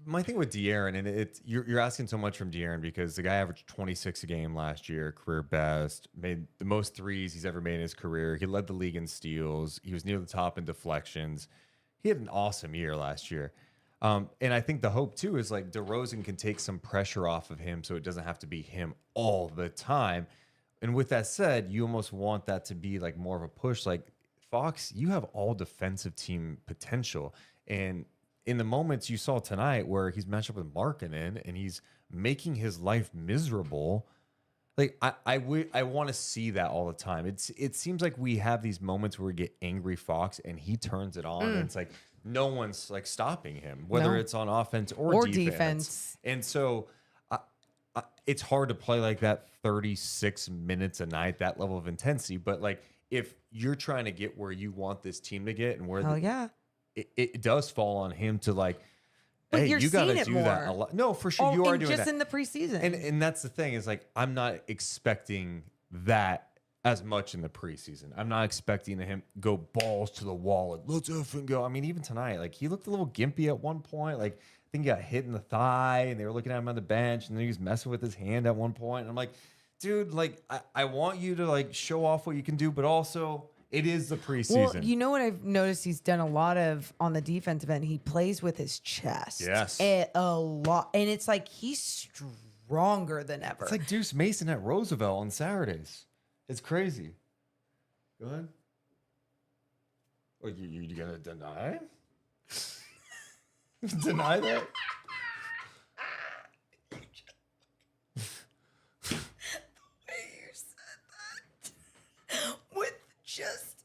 my thing with De'Aaron, and you're asking so much from De'Aaron because the guy averaged 26 a game last year, career best, made the most threes he's ever made in his career. He led the league in steals. He was near the top in deflections. He had an awesome year last year. And I think the hope, too, is like DeRozan can take some pressure off of him so it doesn't have to be him all the time. And with that said, you almost want that to be like more of a push. Like, Fox, you have all defensive team potential. And in the moments you saw tonight where he's matched up with Markkanen and he's making his life miserable, like I want to see that all the time. It seems like we have these moments where we get angry Fox and he turns it on and it's like no one's like stopping him, whether it's on offense or defense. And so it's hard to play like that 36 minutes a night, that level of intensity. But like if you're trying to get where you want this team to get and where it does fall on him to like, but hey, you got to do more. that a lot. No, for sure. You are doing just that. in the preseason. And that's the thing is like, I'm not expecting that as much in the preseason. I'm not expecting him go balls to the wall. Like, let's effing go. I mean, even tonight, like he looked a little gimpy at one point. Like I think he got hit in the thigh and they were looking at him on the bench and then he was messing with his hand at one point. And I'm like, dude, like I want you to like show off what you can do, but also it is the preseason. Well, you know what I've noticed he's done a lot of on the defensive end? He plays with his chest. Yes. A lot. And it's like he's stronger than ever. It's like Deuce Mason at Roosevelt on Saturdays. It's crazy. Go ahead. Or you gonna deny? Deny that? Just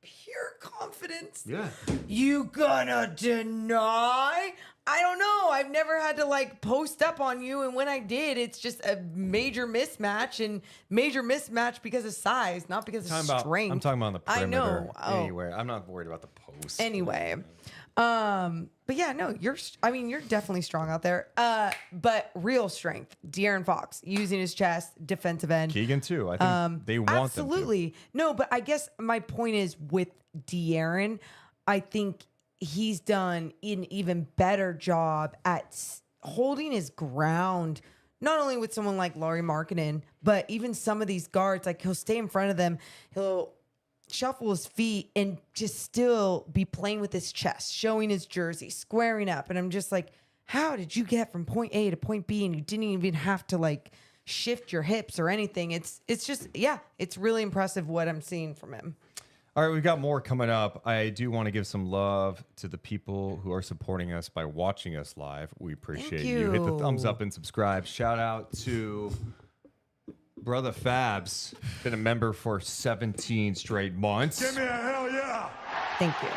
pure confidence. Yeah. You gonna deny? I don't know. I've never had to like post up on you. And when I did, it's just a major mismatch and major mismatch because of size, not because of strength. I'm talking about on the perimeter. I know. Anywhere. I'm not worried about the post. Anyway. But yeah, no, you're definitely strong out there. But real strength, De'Aaron Fox using his chest, defensive end. Keegan too. I think they want absolutely. them to. No, but I guess my point is with De'Aaron, I think he's done an even better job at holding his ground, not only with someone like Laurie Markkinen, but even some of these guards, like he'll stay in front of them, he'll shuffle his feet and just still be playing with his chest, showing his jersey, squaring up. And I'm just like, how did you get from point A to point B and you didn't even have to like shift your hips or anything? It's just, yeah, it's really impressive what I'm seeing from him. All right, we've got more coming up. I do want to give some love to the people who are supporting us by watching us live. We appreciate you. Hit the thumbs up and subscribe. Shout out to Brother Fabs, been a member for 17 straight months. Give me a hell yeah. Thank you.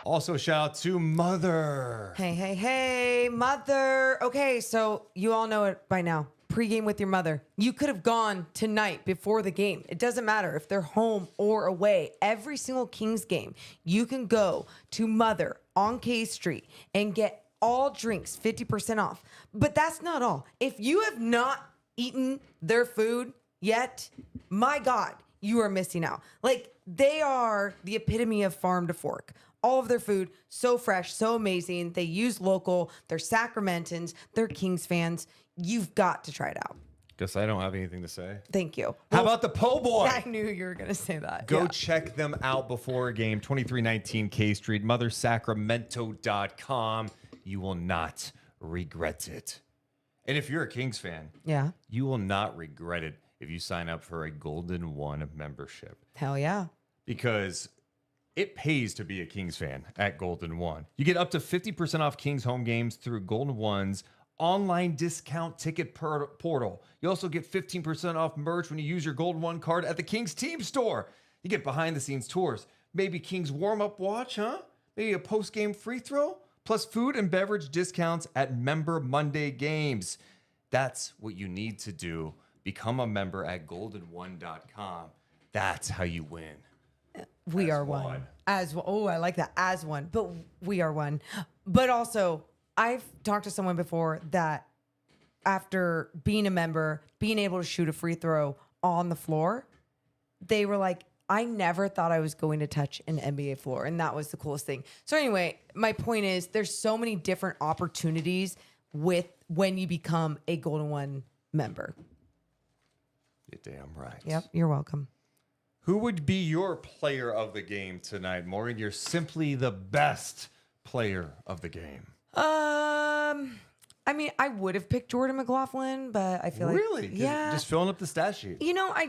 Also, shout out to Mother. Hey, Mother. Okay, so you all know it by now. Pre-game with your mother. You could have gone tonight before the game. It doesn't matter if they're home or away. Every single Kings game, you can go to Mother on K Street and get all drinks 50% off. But that's not all. If you have not eaten their food yet, my God, you are missing out. Like, they are the epitome of farm to fork. All of their food, so fresh, so amazing. They use local. They're Sacramentans. They're Kings fans. You've got to try it out. Guess I don't have anything to say. Thank you. How about the Po' Boy? I knew you were going to say that. Go Yeah. check them out before a game. 2319 K Street, mothersacramento.com. You will not regret it. And if you're a Kings fan, Yeah. you will not regret it if you sign up for a Golden One membership. Hell yeah. Because it pays to be a Kings fan at Golden One. You get up to 50% off Kings home games through Golden One's online discount ticket portal. You also get 15% off merch when you use your Golden One card at the Kings team store. You get behind the scenes tours, maybe Kings warm-up watch, huh? Maybe a post-game free throw, plus food and beverage discounts at Member Monday games. That's what you need to do. Become a member at goldenone.com. That's how you win. We As are one. one. As one. Oh, I like that. As one. But we are one. But also, I've talked to someone before that after being a member, being able to shoot a free throw on the floor, they were like, I never thought I was going to touch an NBA floor. And that was the coolest thing. So anyway, my point is there's so many different opportunities with when you become a Golden One member. You're damn right. Yep. You're welcome. Who would be your player of the game tonight, Morgan? You're simply the best player of the game. I mean, I would have picked Jordan McLaughlin, but I feel like Really? yeah, Just filling up the stat sheet. you know, I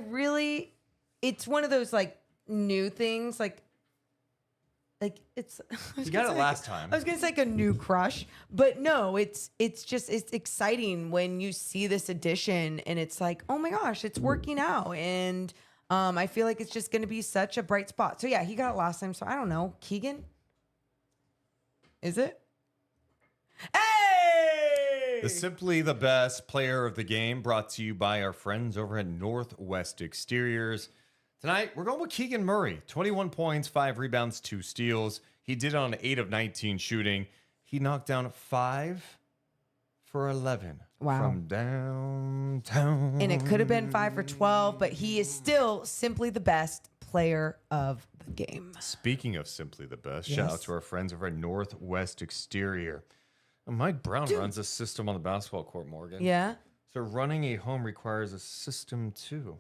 really, it's one of those like new things, like it's. You got it last time. I was gonna say like a new crush, but no, it's exciting when you see this addition and it's like, oh my gosh, it's working out, and I feel like it's just gonna be such a bright spot. So yeah, he got it last time. So I don't know, Keegan. Is it? Hey! The Simply the Best player of the game brought to you by our friends over at Northwest Exteriors. Tonight, we're going with Keegan Murray. 21 points, 5 rebounds, 2 steals. He did it on 8 of 19 shooting. He knocked down 5 for 11 Wow. from downtown. And it could have been 5 for 12, but he is still simply the best player of the game. Speaking of Simply the Best, shout out Yes. to our friends over at Northwest Exterior. Mike Brown runs a system on the basketball court, Morgan. Yeah. So running a home requires a system too.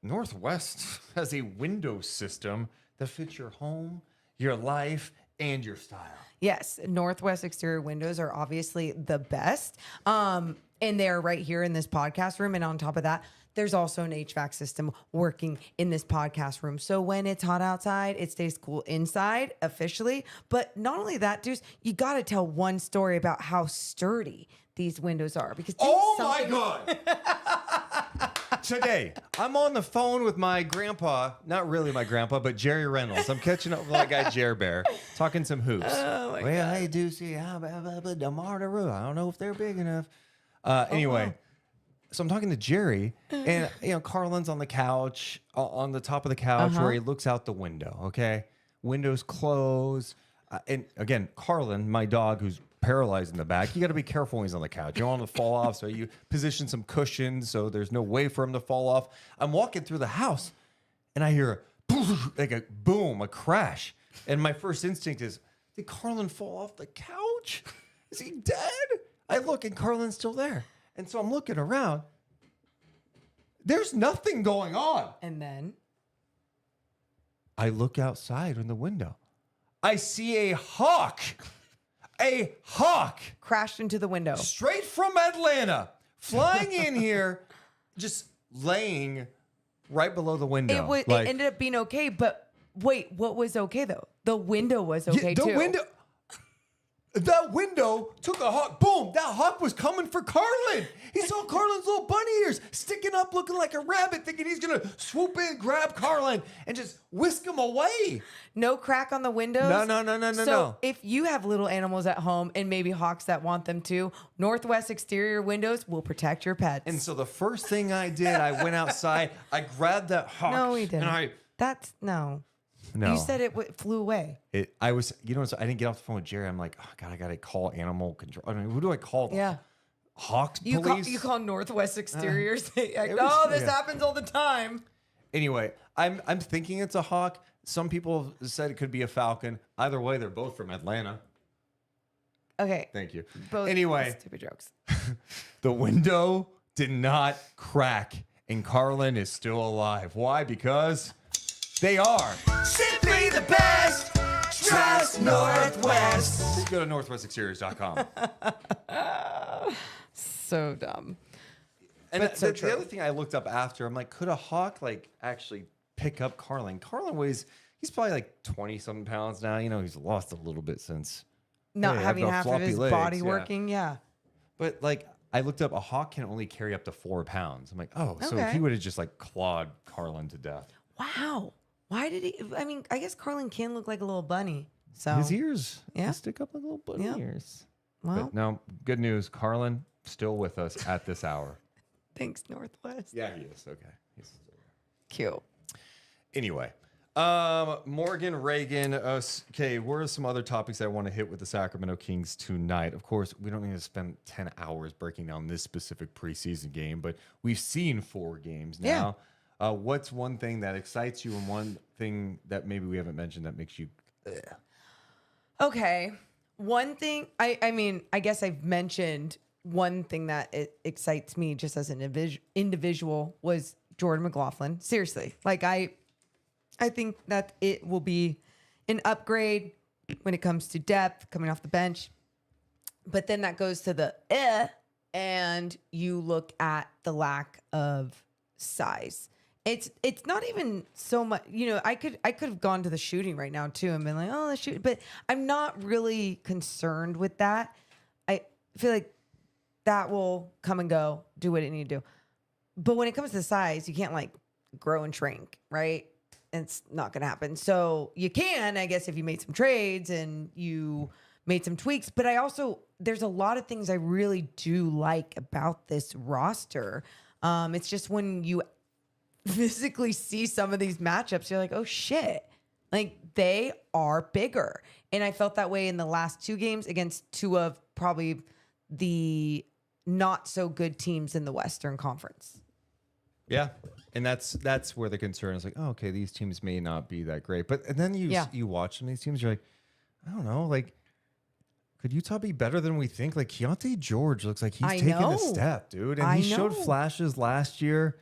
Northwest has a window system that fits your home, your life, and your style. Yes. Northwest exterior windows are obviously the best. And they're right here in this podcast room. And on top of that, there's also an HVAC system working in this podcast room. So when it's hot outside, it stays cool inside officially. But not only that, Deuce, you got to tell one story about how sturdy these windows are. Because God! Today, I'm on the phone with my grandpa, not really my grandpa, but Jerry Reynolds. I'm catching up with that guy, Jer Bear, talking some hoops. Oh my well, hey, Deucey, how about DeMar DeRue? I don't know if they're big enough. Anyway, so I'm talking to Jerry, and Carlin's on the couch, on the top of the couch, where he looks out the window. Okay, windows closed, and again, Carlin, my dog, who's paralyzed in the back. You got to be careful when he's on the couch. You don't want him to fall off, so you position some cushions so there's no way for him to fall off. I'm walking through the house, and I hear like a boom, a crash, and my first instinct is, did Carlin fall off the couch? Is he dead? I look and Carlin's still there. And so I'm looking around. There's nothing going on. And then I look outside in the window. I see a hawk. A hawk. crashed into the window. Straight from Atlanta. Flying in here. Just laying right below the window. It ended up being okay, but wait, what was okay though? The window was okay the too. window. That window took a hawk. Boom! That hawk was coming for Carlin. He saw Carlin's little bunny ears sticking up, looking like a rabbit, thinking he's gonna swoop in, grab Carlin, and just whisk him away. No crack on the windows. No. So if you have little animals at home and maybe hawks that want them to, Northwest exterior windows will protect your pets. And so the first thing I did, I went outside, I grabbed that hawk. No, he didn't. And That's no. no. You said it flew away. I was, I didn't get off the phone with Jerry. I'm like, oh God, I gotta call animal control. I mean, who do I call? Yeah. Hawks You police. call Northwest exteriors. Like, was- this yeah. happens all the time. Anyway, I'm thinking it's a hawk. Some people said it could be a falcon. Either way, they're both from Atlanta. Okay. Thank you. Both Anyway, stupid jokes. the window did not crack, and Carlin is still alive. Why? Because they are simply the best. Trust Northwest. Just go to northwestexteriors.com. So dumb. And But so the true. other thing I looked up after, I'm like, could a hawk like actually pick up Carlin? Carlin he's probably like 20-something pounds now. He's lost a little bit since Not Hey, having I've got half of floppy his legs, body yeah. working. Yeah. But like I looked up, a hawk can only carry up to 4 pounds. I'm like, oh, so if Okay. he would have just like clawed Carlin to death. Wow. Why did he? I mean, I guess Carlin can look like a little bunny. So His ears, Yeah. they stick up like little bunny Yeah. ears. well, But no, good news, Carlin still with us at this hour. thanks Northwest. Yeah, he is. Okay, he's still there. Cute. Anyway, Morgan, Reagan. Okay, what are some other topics I want to hit with the Sacramento Kings tonight? Of course, we don't need to spend 10 hours breaking down this specific preseason game, but we've seen 4 games now. What's one thing that excites you and one thing that maybe we haven't mentioned that makes you... Okay. One thing, I mean, I guess I've mentioned one thing that it excites me just as an individual was Jordan McLaughlin. Seriously. Like I think that it will be an upgrade when it comes to depth coming off the bench. But then that goes to the and you look at the lack of size. It's not even so much, I could have gone to the shooting right now too and been like, oh, let's shoot. But I'm not really concerned with that. I feel like that will come and go, do what it need to do. But when it comes to size, you can't like grow and shrink, right? It's not going to happen. So you can, I guess, if you made some trades and you made some tweaks. But there's a lot of things I really do like about this roster. It's just when you physically see some of these matchups, you're like, oh shit, like they are bigger. And I felt that way in the last 2 games against 2 of probably the not so good teams in the Western Conference. Yeah. And that's where the concern is like, oh, okay, these teams may not be that great. But and then you watch some of these teams, you're like, I don't know, like, could Utah be better than we think? Like Keontae George looks like he's taking a step, dude. And he showed flashes last year.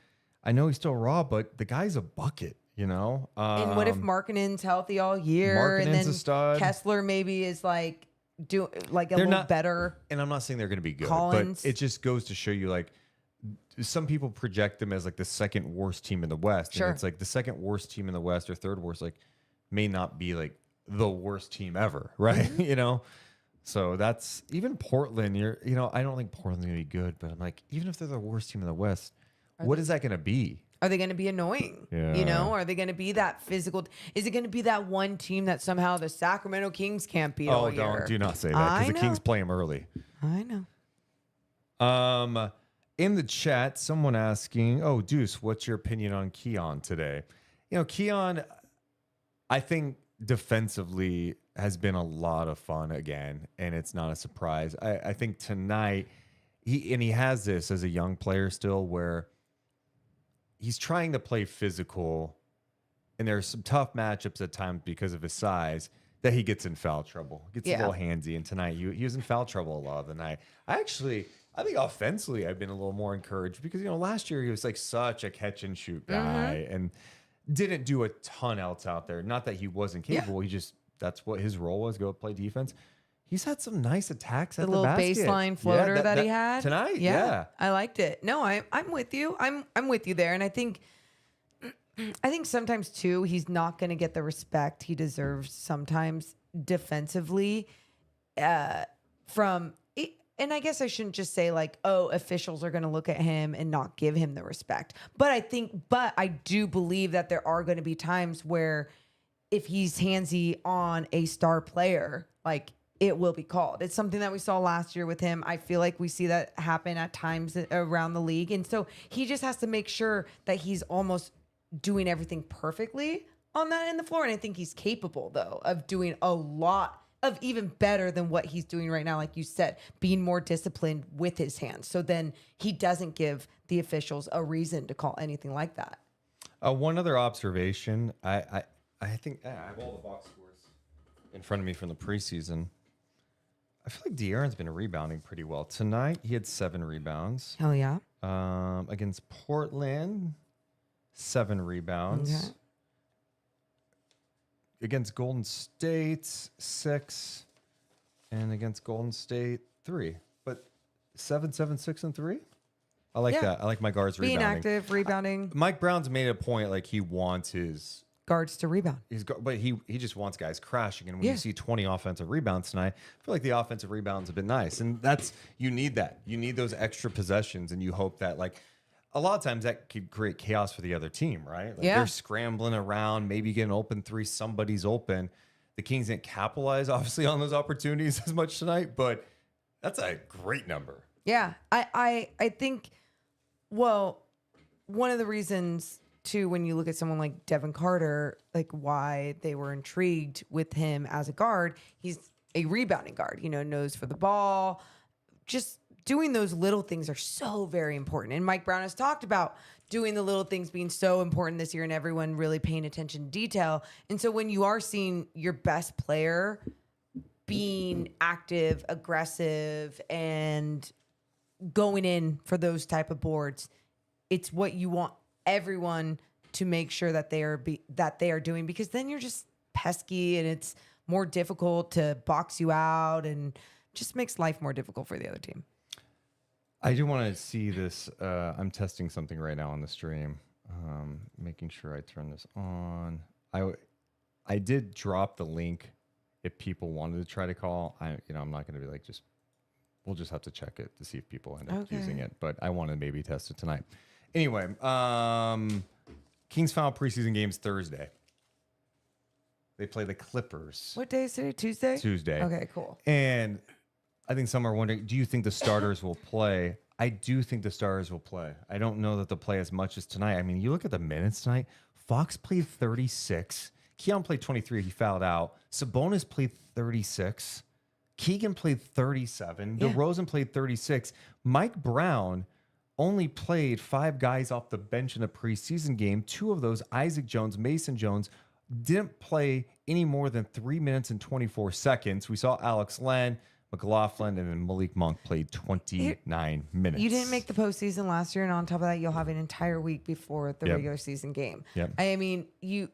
I know he's still raw, but the guy's a bucket, And what if Markkanen's healthy all year? Markkanen's and then a stud. Kessler maybe is like a They're little not better. And I'm not saying they're going to be good, Collins. but it just goes to show you, like, some people project them as like the second worst team in the West. Sure. And it's like the second worst team in the West or third worst, like, may not be like the worst team ever, right? Mm-hmm. So that's even Portland. I don't think Portland's going to be good, but I'm like, even if they're the worst team in the West, what is that going to be? Are they going to be annoying? Yeah. Are they going to be that physical? Is it going to be that one team that somehow the Sacramento Kings can't beat all year? Do not say that, because the know. Kings play them early. I know. In the chat, someone asking, oh, Deuce, what's your opinion on Keon today? Keon, I think defensively has been a lot of fun again, and it's not a surprise. I think tonight, he has this as a young player still, where he's trying to play physical, and there's some tough matchups at times because of his size that he gets in foul trouble. Gets a Yeah. little handsy. And tonight he was in foul trouble a lot of the night. I think offensively I've been a little more encouraged because, last year he was like such a catch and shoot guy and didn't do a ton else out there. Not that he wasn't capable. He just, that's what his role was, go play defense. He's had some nice attacks at The the little basket. baseline floater that he had tonight. Yeah. I liked it. No, I'm with you. I'm with you there. And I think sometimes too, he's not going to get the respect he deserves sometimes defensively from it. And I guess I shouldn't just say like, oh, officials are going to look at him and not give him the respect. But I do believe that there are going to be times where if he's handsy on a star player, like it will be called. It's something that we saw last year with him. I feel like we see that happen at times around the league. And so he just has to make sure that he's almost doing everything perfectly on that end of the floor. And I think he's capable, though, of doing a lot of even better than what he's doing right now. Like you said, being more disciplined with his hands. So then he doesn't give the officials a reason to call anything like that. One other observation. I think I have all the box scores in front of me from the preseason. I feel like De'Aaron's been rebounding pretty well. Tonight, he had 7 rebounds. Hell yeah. Against Portland, 7 rebounds. Okay. Against Golden State, 6. And against Golden State, 3. But 7, 7, 6, and 3? I like that. I like my guards Being rebounding. active, rebounding. Mike Brown's made a point like he wants his Guards to rebound. but he just wants guys crashing. And when you see 20 offensive rebounds tonight, I feel like the offensive rebounds have been nice. And you need that. You need those extra possessions, and you hope that like a lot of times that could create chaos for the other team, right? Like they're scrambling around, maybe get an open 3, somebody's open. The Kings didn't capitalize obviously on those opportunities as much tonight, but that's a great number. Yeah. I think, well, one of the reasons too, when you look at someone like Devin Carter, like why they were intrigued with him as a guard, he's a rebounding guard, knows for the ball. Just doing those little things are so very important. And Mike Brown has talked about doing the little things being so important this year and everyone really paying attention to detail. And so when you are seeing your best player being active, aggressive, and going in for those type of boards, it's what you want everyone to make sure that they are doing, because then you're just pesky and it's more difficult to box you out and just makes life more difficult for the other team. I do want to see this. I'm testing something right now on the stream, making sure I turn this on. I did drop the link if people wanted to try to call. I'm not going to be like we'll just have to check it to see if people end up using it. But I want to maybe test it tonight. Anyway, Kings final preseason games Thursday. They play the Clippers. What day is today? Tuesday? Tuesday. Okay, cool. And I think some are wondering, do you think the starters will play? I do think the starters will play. I don't know that they'll play as much as tonight. I mean, you look at the minutes tonight. Fox played 36. Keon played 23. He fouled out. Sabonis played 36. Keegan played 37. DeRozan played 36. Mike Brown only played 5 guys off the bench in the preseason game. 2 of those, Isaac Jones, Mason Jones, didn't play any more than 3 minutes and 24 seconds. We saw Alex Len, McLaughlin, and then Malik Monk played 29 minutes. You didn't make the postseason last year, and on top of that, you'll have an entire week before the regular season game. I mean, you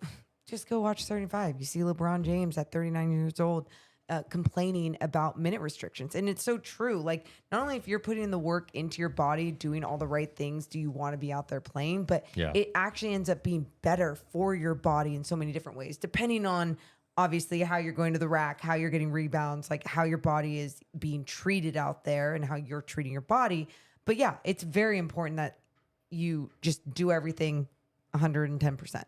just go watch 35. You see LeBron James at 39 years old complaining about minute restrictions. And it's so true. Like, not only if you're putting the work into your body, doing all the right things, do you want to be out there playing, but it actually ends up being better for your body in so many different ways, depending on obviously how you're going to the rack, how you're getting rebounds, like how your body is being treated out there and how you're treating your body. But yeah, it's very important that you just do everything 110%.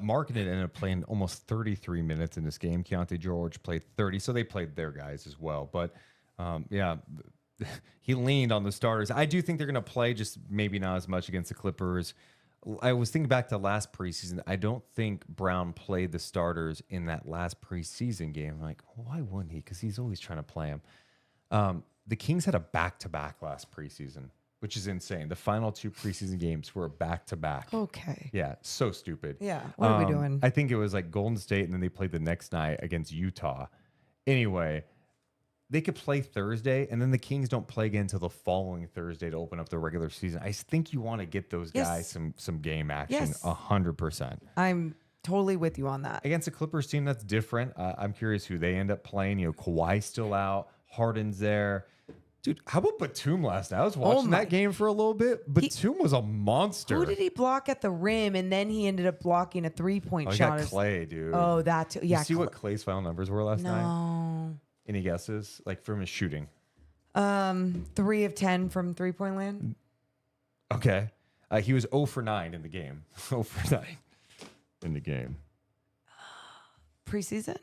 Marketed ended up playing almost 33 minutes in this game. Keontae George played 30, so they played their guys as well. But he leaned on the starters. I do think they're going to play, just maybe not as much against the Clippers. I was thinking back to last preseason. I don't think Brown played the starters in that last preseason game. Like, why wouldn't he? Because he's always trying to play them. The Kings had a back-to-back last preseason. which is insane. The final 2 preseason games were back to back. Okay. Yeah, so stupid. Yeah. What are we doing? I think it was like Golden State, and then they played the next night against Utah. Anyway, they could play Thursday, and then the Kings don't play again until the following Thursday to open up the regular season. I think you want to get those guys some game action, Yes. 100%. I'm totally with you on that. Against a Clippers team that's different, I'm curious who they end up playing. You know, Kawhi's still out, Harden's there. Dude, how about Batum last night? I was watching that game for a little bit. Batum was a monster. Who did he block at the rim, and then he ended up blocking a 3-point He shot? got Clay, dude. Oh, that too. Yeah. You see what Clay's final numbers were last night? No. Any guesses? Like from his shooting? 3 of 10 from 3-point land. Okay. He was 0 for 9 in the game. 0 for 9 in the game. Preseason?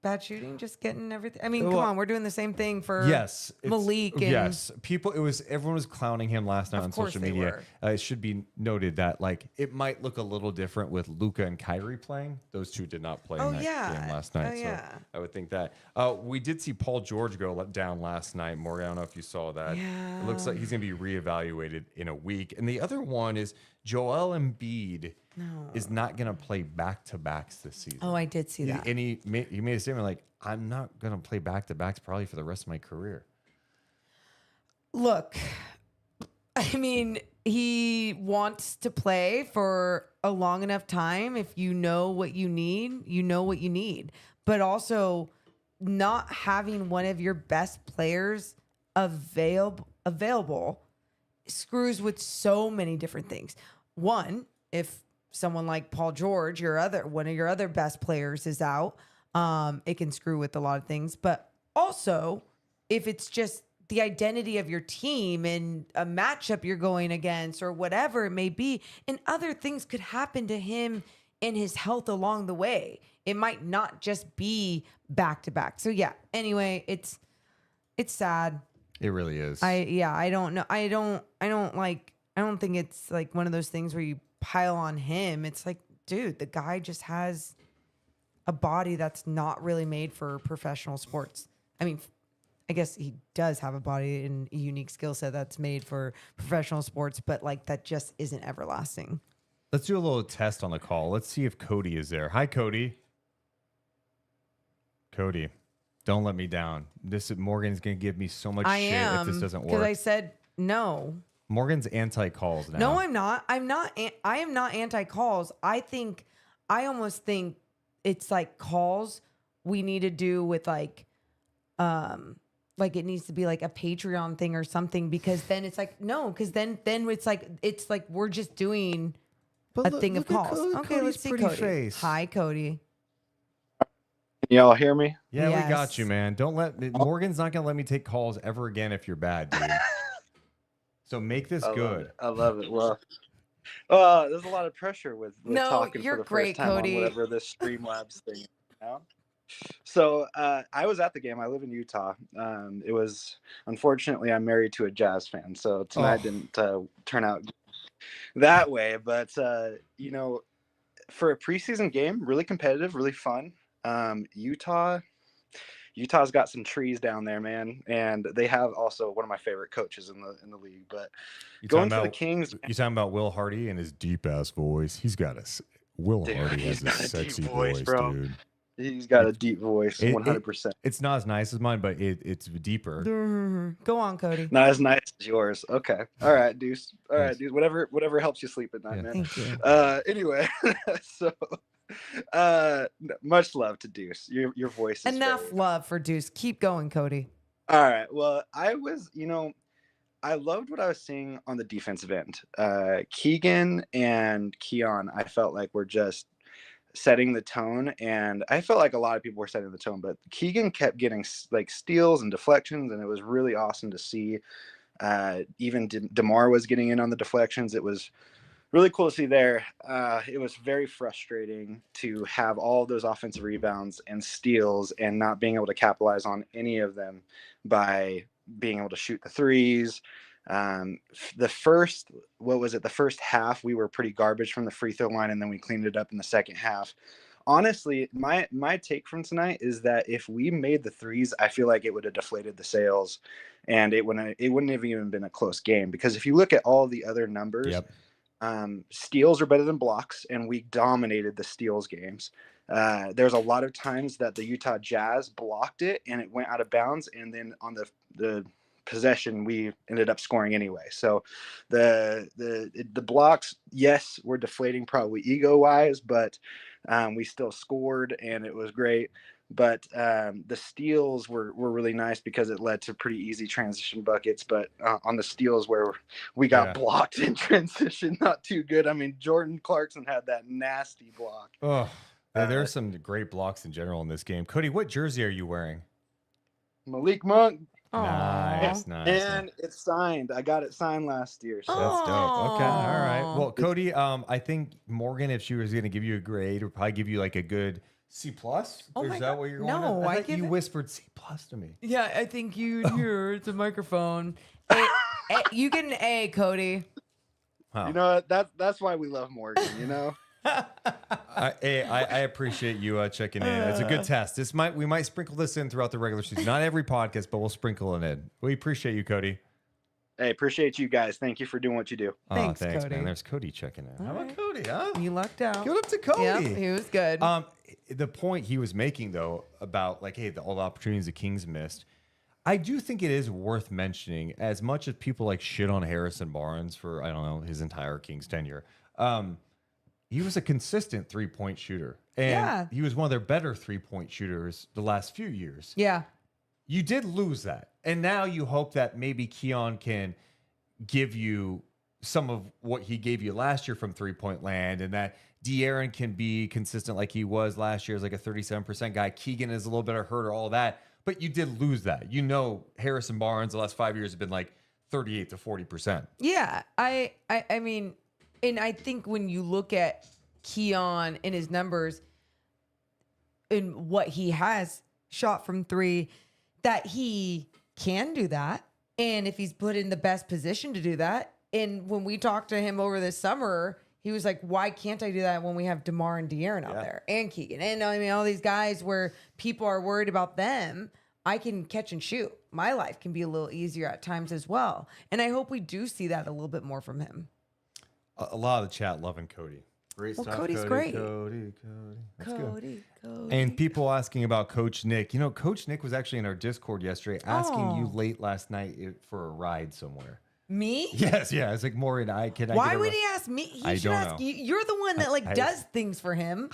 Bad shooting, just getting everything. I mean, come on, we're doing the same thing for Malik. And Yes, everyone was clowning him last night on social media. It should be noted that like it might look a little different with Luka and Kyrie playing. Those two did not play in that game last night. So I would think that. We did see Paul George go down last night. Morgan, I don't know if you saw that. Yeah. It looks like he's going to be reevaluated in a week. And the other one is Joel Embiid is not going to play back-to-backs this season. Oh, I did see that. And he made a statement like, I'm not going to play back-to-backs probably for the rest of my career. Look, I mean, he wants to play for a long enough time. If you know what you need, you know what you need. But also, not having one of your best players available screws with so many different things. One, if someone like Paul George, one of your other best players is out, it can screw with a lot of things. But also, if it's just the identity of your team and a matchup you're going against or whatever it may be, and other things could happen to him and his health along the way. It might not just be back to back. So yeah, anyway, it's sad. It really is. I don't know. I don't think it's like one of those things where you pile on him. It's like, dude, the guy just has a body that's not really made for professional sports. I mean, I guess he does have a body and a unique skill set that's made for professional sports, but like that just isn't everlasting. Let's do a little test on the call. Let's see if Cody is there. Hi, Cody. Cody, don't let me down. Morgan's going to give me so much shit if this doesn't work. Because I said no. Morgan's anti-calls now. No, I'm not. I am not anti-calls. I almost think it's like calls we need to do with like it needs to be like a Patreon thing or something, because then it's like, no, because then it's like we're just doing a thing of calls. Okay, let's see Cody. Face. Hi, Cody. Can y'all hear me? Yeah, Yes. we got you, man. Morgan's not going to let me take calls ever again if you're bad, dude. So make this good. I love it. Well, there's a lot of pressure with No, talking you're for the great, first time Cody. on whatever this Streamlabs thing is now. So I was at the game. I live in Utah. It was, unfortunately, I'm married to a Jazz fan, so tonight didn't turn out that way. But, for a preseason game, really competitive, really fun. Utah's got some trees down there, man, and they have also one of my favorite coaches in the league. But going to the Kings, you talking about Will Hardy and his deep ass voice? He's got Will Hardy has a sexy voice, bro. dude. He's got a deep voice, 100%. It's not as nice as mine, but it's deeper. Go on, Cody. Not as nice as yours. Okay. All right, Deuce. All right, Deuce. Whatever helps you sleep at night, man. Thank you. Anyway, so much love to Deuce. Your voice is Enough love for Deuce. Keep going, Cody. All right. Well, I loved what I was seeing on the defensive end. Keegan and Keon, I felt like were just setting the tone, and I felt like a lot of people were setting the tone, but Keegan kept getting like steals and deflections, and it was really awesome to see. Even DeMar was getting in on the deflections. It was really cool to see there. It was very frustrating to have all those offensive rebounds and steals and not being able to capitalize on any of them by being able to shoot the threes. The first half, we were pretty garbage from the free throw line, and then we cleaned it up in the second half. honestly, my take from tonight is that if we made the threes, I feel like it would have deflated the sales, and it wouldn't have even been a close game, because if you look at all the other numbers, Yep. steals are better than blocks, and we dominated the steals games. There's a lot of times that the Utah Jazz blocked it and it went out of bounds, and then on the possession we ended up scoring anyway. So the blocks, yes, were deflating probably ego wise, but we still scored and it was great. But the steals were really nice because it led to pretty easy transition buckets. But on the steals where we got blocked in transition, not too good. I mean, Jordan Clarkson had that nasty block. Oh, there are some great blocks in general in this game. Cody, what jersey are you wearing? Malik Monk. Nice. And it's signed. I got it signed last year. So. That's dope. Okay, all right. Well, Cody, I think Morgan, if she was going to give you a grade, would probably give you like a good C+. Oh, Is that what you're going No, to? I thought you whispered C+ to me. Yeah, I think you hear it's a microphone. You get an A, Cody. Wow. You know what? That's why we love Morgan. You know. I appreciate you checking in. It's a good test. We might sprinkle this in throughout the regular season. Not every podcast, but we'll sprinkle it in. We appreciate you, Cody. Hey, appreciate you guys. Thank you for doing what you do. Thanks, Thanks, Cody. man. There's Cody checking in. How All about right. Cody? Huh? You lucked out. Give it up to Cody. Yeah, he was good. The point he was making though about like, hey, all the opportunities the Kings missed. I do think it is worth mentioning, as much as people like shit on Harrison Barnes for, I don't know, his entire Kings tenure. He was a consistent 3-point shooter. And he was one of their better 3-point shooters the last few years. Yeah. You did lose that. And now you hope that maybe Keon can give you some of what he gave you last year from 3-point land, and that De'Aaron can be consistent like he was last year as like a 37% guy. Keegan is a little bit of hurt or all that. But you did lose that. You know, Harrison Barnes the last 5 years have been like 38 to 40%. Yeah. I mean, and I think when you look at Keon and his numbers and what he has shot from three, that he can do that. And if he's put in the best position to do that. And when we talked to him over this summer, he was like, why can't I do that when we have DeMar and De'Aaron out there and Keegan? And I mean, all these guys where people are worried about them, I can catch and shoot. My life can be a little easier at times as well. And I hope we do see that a little bit more from him. A lot of the chat loving Cody. Great stuff. Cody's great. Cody. That's good. Cody. And people asking about Coach Nick. You know, Coach Nick was actually in our Discord yesterday asking you late last night for a ride somewhere. Me? Yes, yeah. It's like, Maureen, Why would he ask me? He I should don't ask know. you. You're the one that does things for him.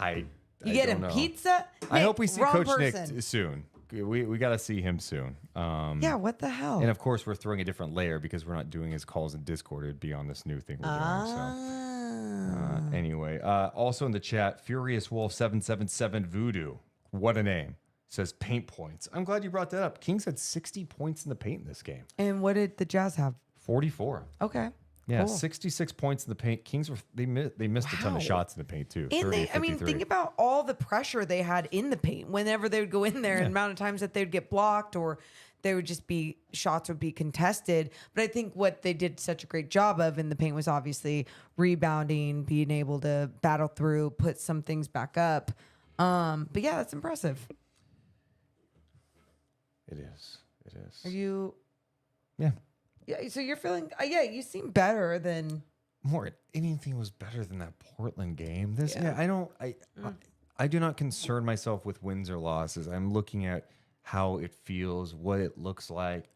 You get him don't know. pizza. I Nick, hope we see wrong Coach person. Nick soon. We got to see him soon. Yeah, what the hell? And of course, we're throwing a different layer because we're not doing his calls in Discord. It'd be on this new thing we're doing. So anyway, also in the chat, Furious Wolf 777 Voodoo. What a name. Says paint points. I'm glad you brought that up. Kings had 60 points in the paint in this game. And what did the Jazz have? 44. Okay. Yeah, cool. 66 points in the paint. Kings they missed a ton of Wow. shots in the paint too. And 30, I mean, 53. think about all the pressure they had in the paint whenever they would go in there and the amount of times that they'd get blocked or they would just be shots would be contested. But I think what they did such a great job of in the paint was obviously rebounding, being able to battle through, put some things back up. But yeah, that's impressive. It is. Are you? Yeah. Yeah. So you're feeling? Yeah. You seem better than. More anything was better than that Portland game. Yeah. I do not concern myself with wins or losses. I'm looking at how it feels, what it looks like.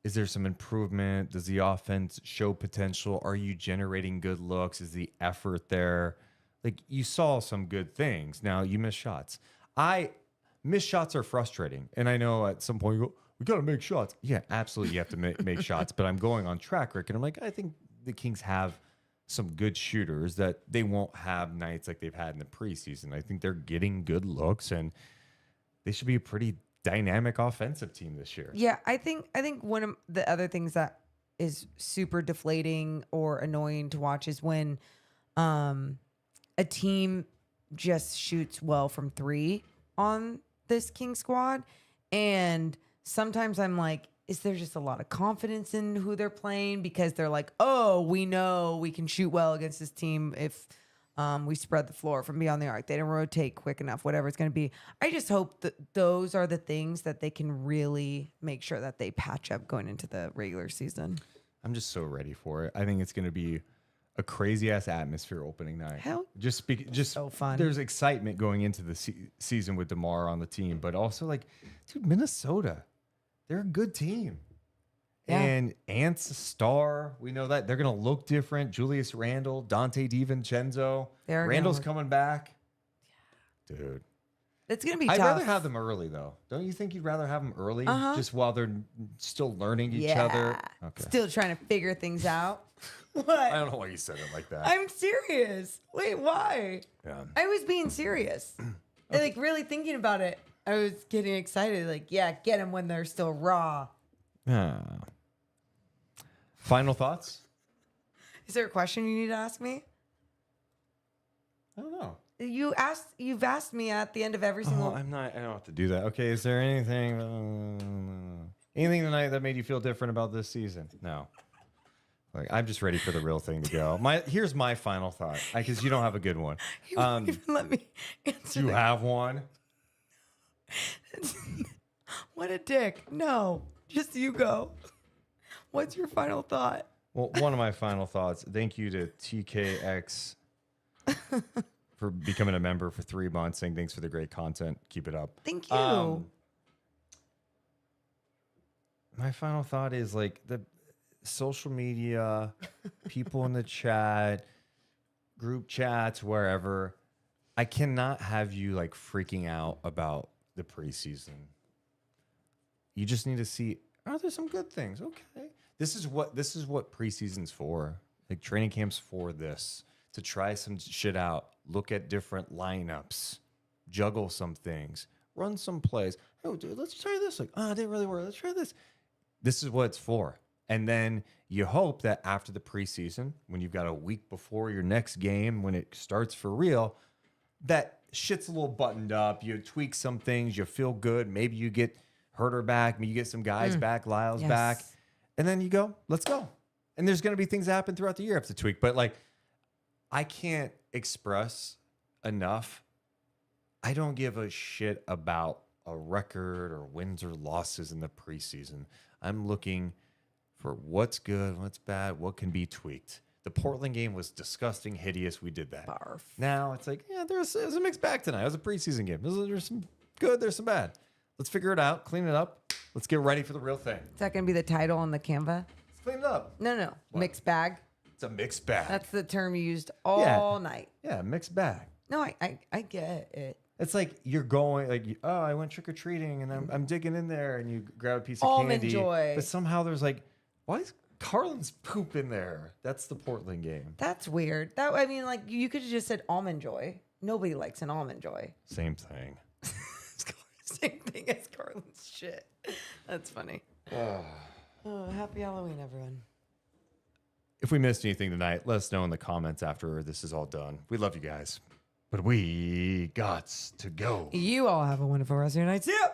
Is there some improvement? Does the offense show potential? Are you generating good looks? Is the effort there? Like, you saw some good things. Now you miss shots. Missed shots are frustrating. And I know at some point you go, we got to make shots. Yeah, absolutely. You have to make shots. But I'm going on track record. I'm like, I think the Kings have some good shooters that they won't have nights like they've had in the preseason. I think they're getting good looks, and they should be a pretty dynamic offensive team this year. Yeah, I think one of the other things that is super deflating or annoying to watch is when a team just shoots well from three on this King squad. And sometimes I'm like, is there just a lot of confidence in who they're playing? Because they're like, oh, we know we can shoot well against this team if We spread the floor from beyond the arc. They didn't rotate quick enough, whatever it's going to be. I just hope that those are the things that they can really make sure that they patch up going into the regular season. I'm just so ready for it. I think it's going to be a crazy ass atmosphere opening night. Hell, just so fun. There's excitement going into the season with DeMar on the team, but also like, dude, Minnesota, they're a good team. Yeah. And Ant's a star. We know that they're going to look different. Julius Randle, Dante DiVincenzo. They're Randle's gonna coming back. Dude. It's going to be I'd tough. rather have them early, though. Don't you think you'd rather have them early? Just while they're still learning each other? Okay. Still trying to figure things out. What? I don't know why you said it like that. I'm serious. Wait, why? Yeah. I was being serious. And, like, really thinking about it. I was getting excited. Like, yeah, get them when they're still raw. Final thoughts? Is there a question you need to ask me? I don't know. You've asked me at the end of every single. I don't have to do that. Okay, is there anything tonight that made you feel different about this season? No. Like, I'm just ready for the real thing to go. Here's my final thought, because you don't have a good one. You won't even let me answer. You have one? What a dick. No, just you go. What's your final thought? Well, one of my final thoughts. Thank you to TKX for becoming a member for 3 months. Saying thanks for the great content. Keep it up. Thank you. My final thought is like the social media, people in the chat, group chats, wherever. I cannot have you like freaking out about the preseason. You just need to see, oh, there's some good things. Okay. This is what preseason's for. Like training camp's for this. To try some shit out, look at different lineups, juggle some things, run some plays. Oh, dude, let's try this. Like, oh, it didn't really work. Let's try this. This is what it's for. And then you hope that after the preseason, when you've got a week before your next game, when it starts for real, that shit's a little buttoned up. You tweak some things. You feel good. Maybe you get Herter back. Maybe you get some guys back. Lyle's back. And then you go, let's go. And there's going to be things that happen throughout the year have to tweak. But like, I can't express enough. I don't give a shit about a record or wins or losses in the preseason. I'm looking for what's good, what's bad, what can be tweaked. The Portland game was disgusting, hideous. We did that. Barf. Now it's like, yeah, there's a mixed bag tonight. It was a preseason game. There's some good, there's some bad. Let's figure it out, clean it up. Let's get ready for the real thing. Is that going to be the title on the Canva? Let's clean it up. No. What? Mixed bag. It's a mixed bag. That's the term you used all night. Yeah, mixed bag. No, I get it. It's like you're going, like, oh, I went trick or treating, and I'm digging in there, and you grab a piece of Almond candy. Joy. But somehow there's like, why is Carlin's poop in there? That's the Portland game. That's weird. Like you could have just said Almond Joy. Nobody likes an Almond Joy. Same thing. Same thing as Carlin's shit. That's funny. Oh, happy Halloween, everyone. If we missed anything tonight, let us know in the comments after this is all done. We love you guys, but we gots to go. You all have a wonderful rest of your night. See ya.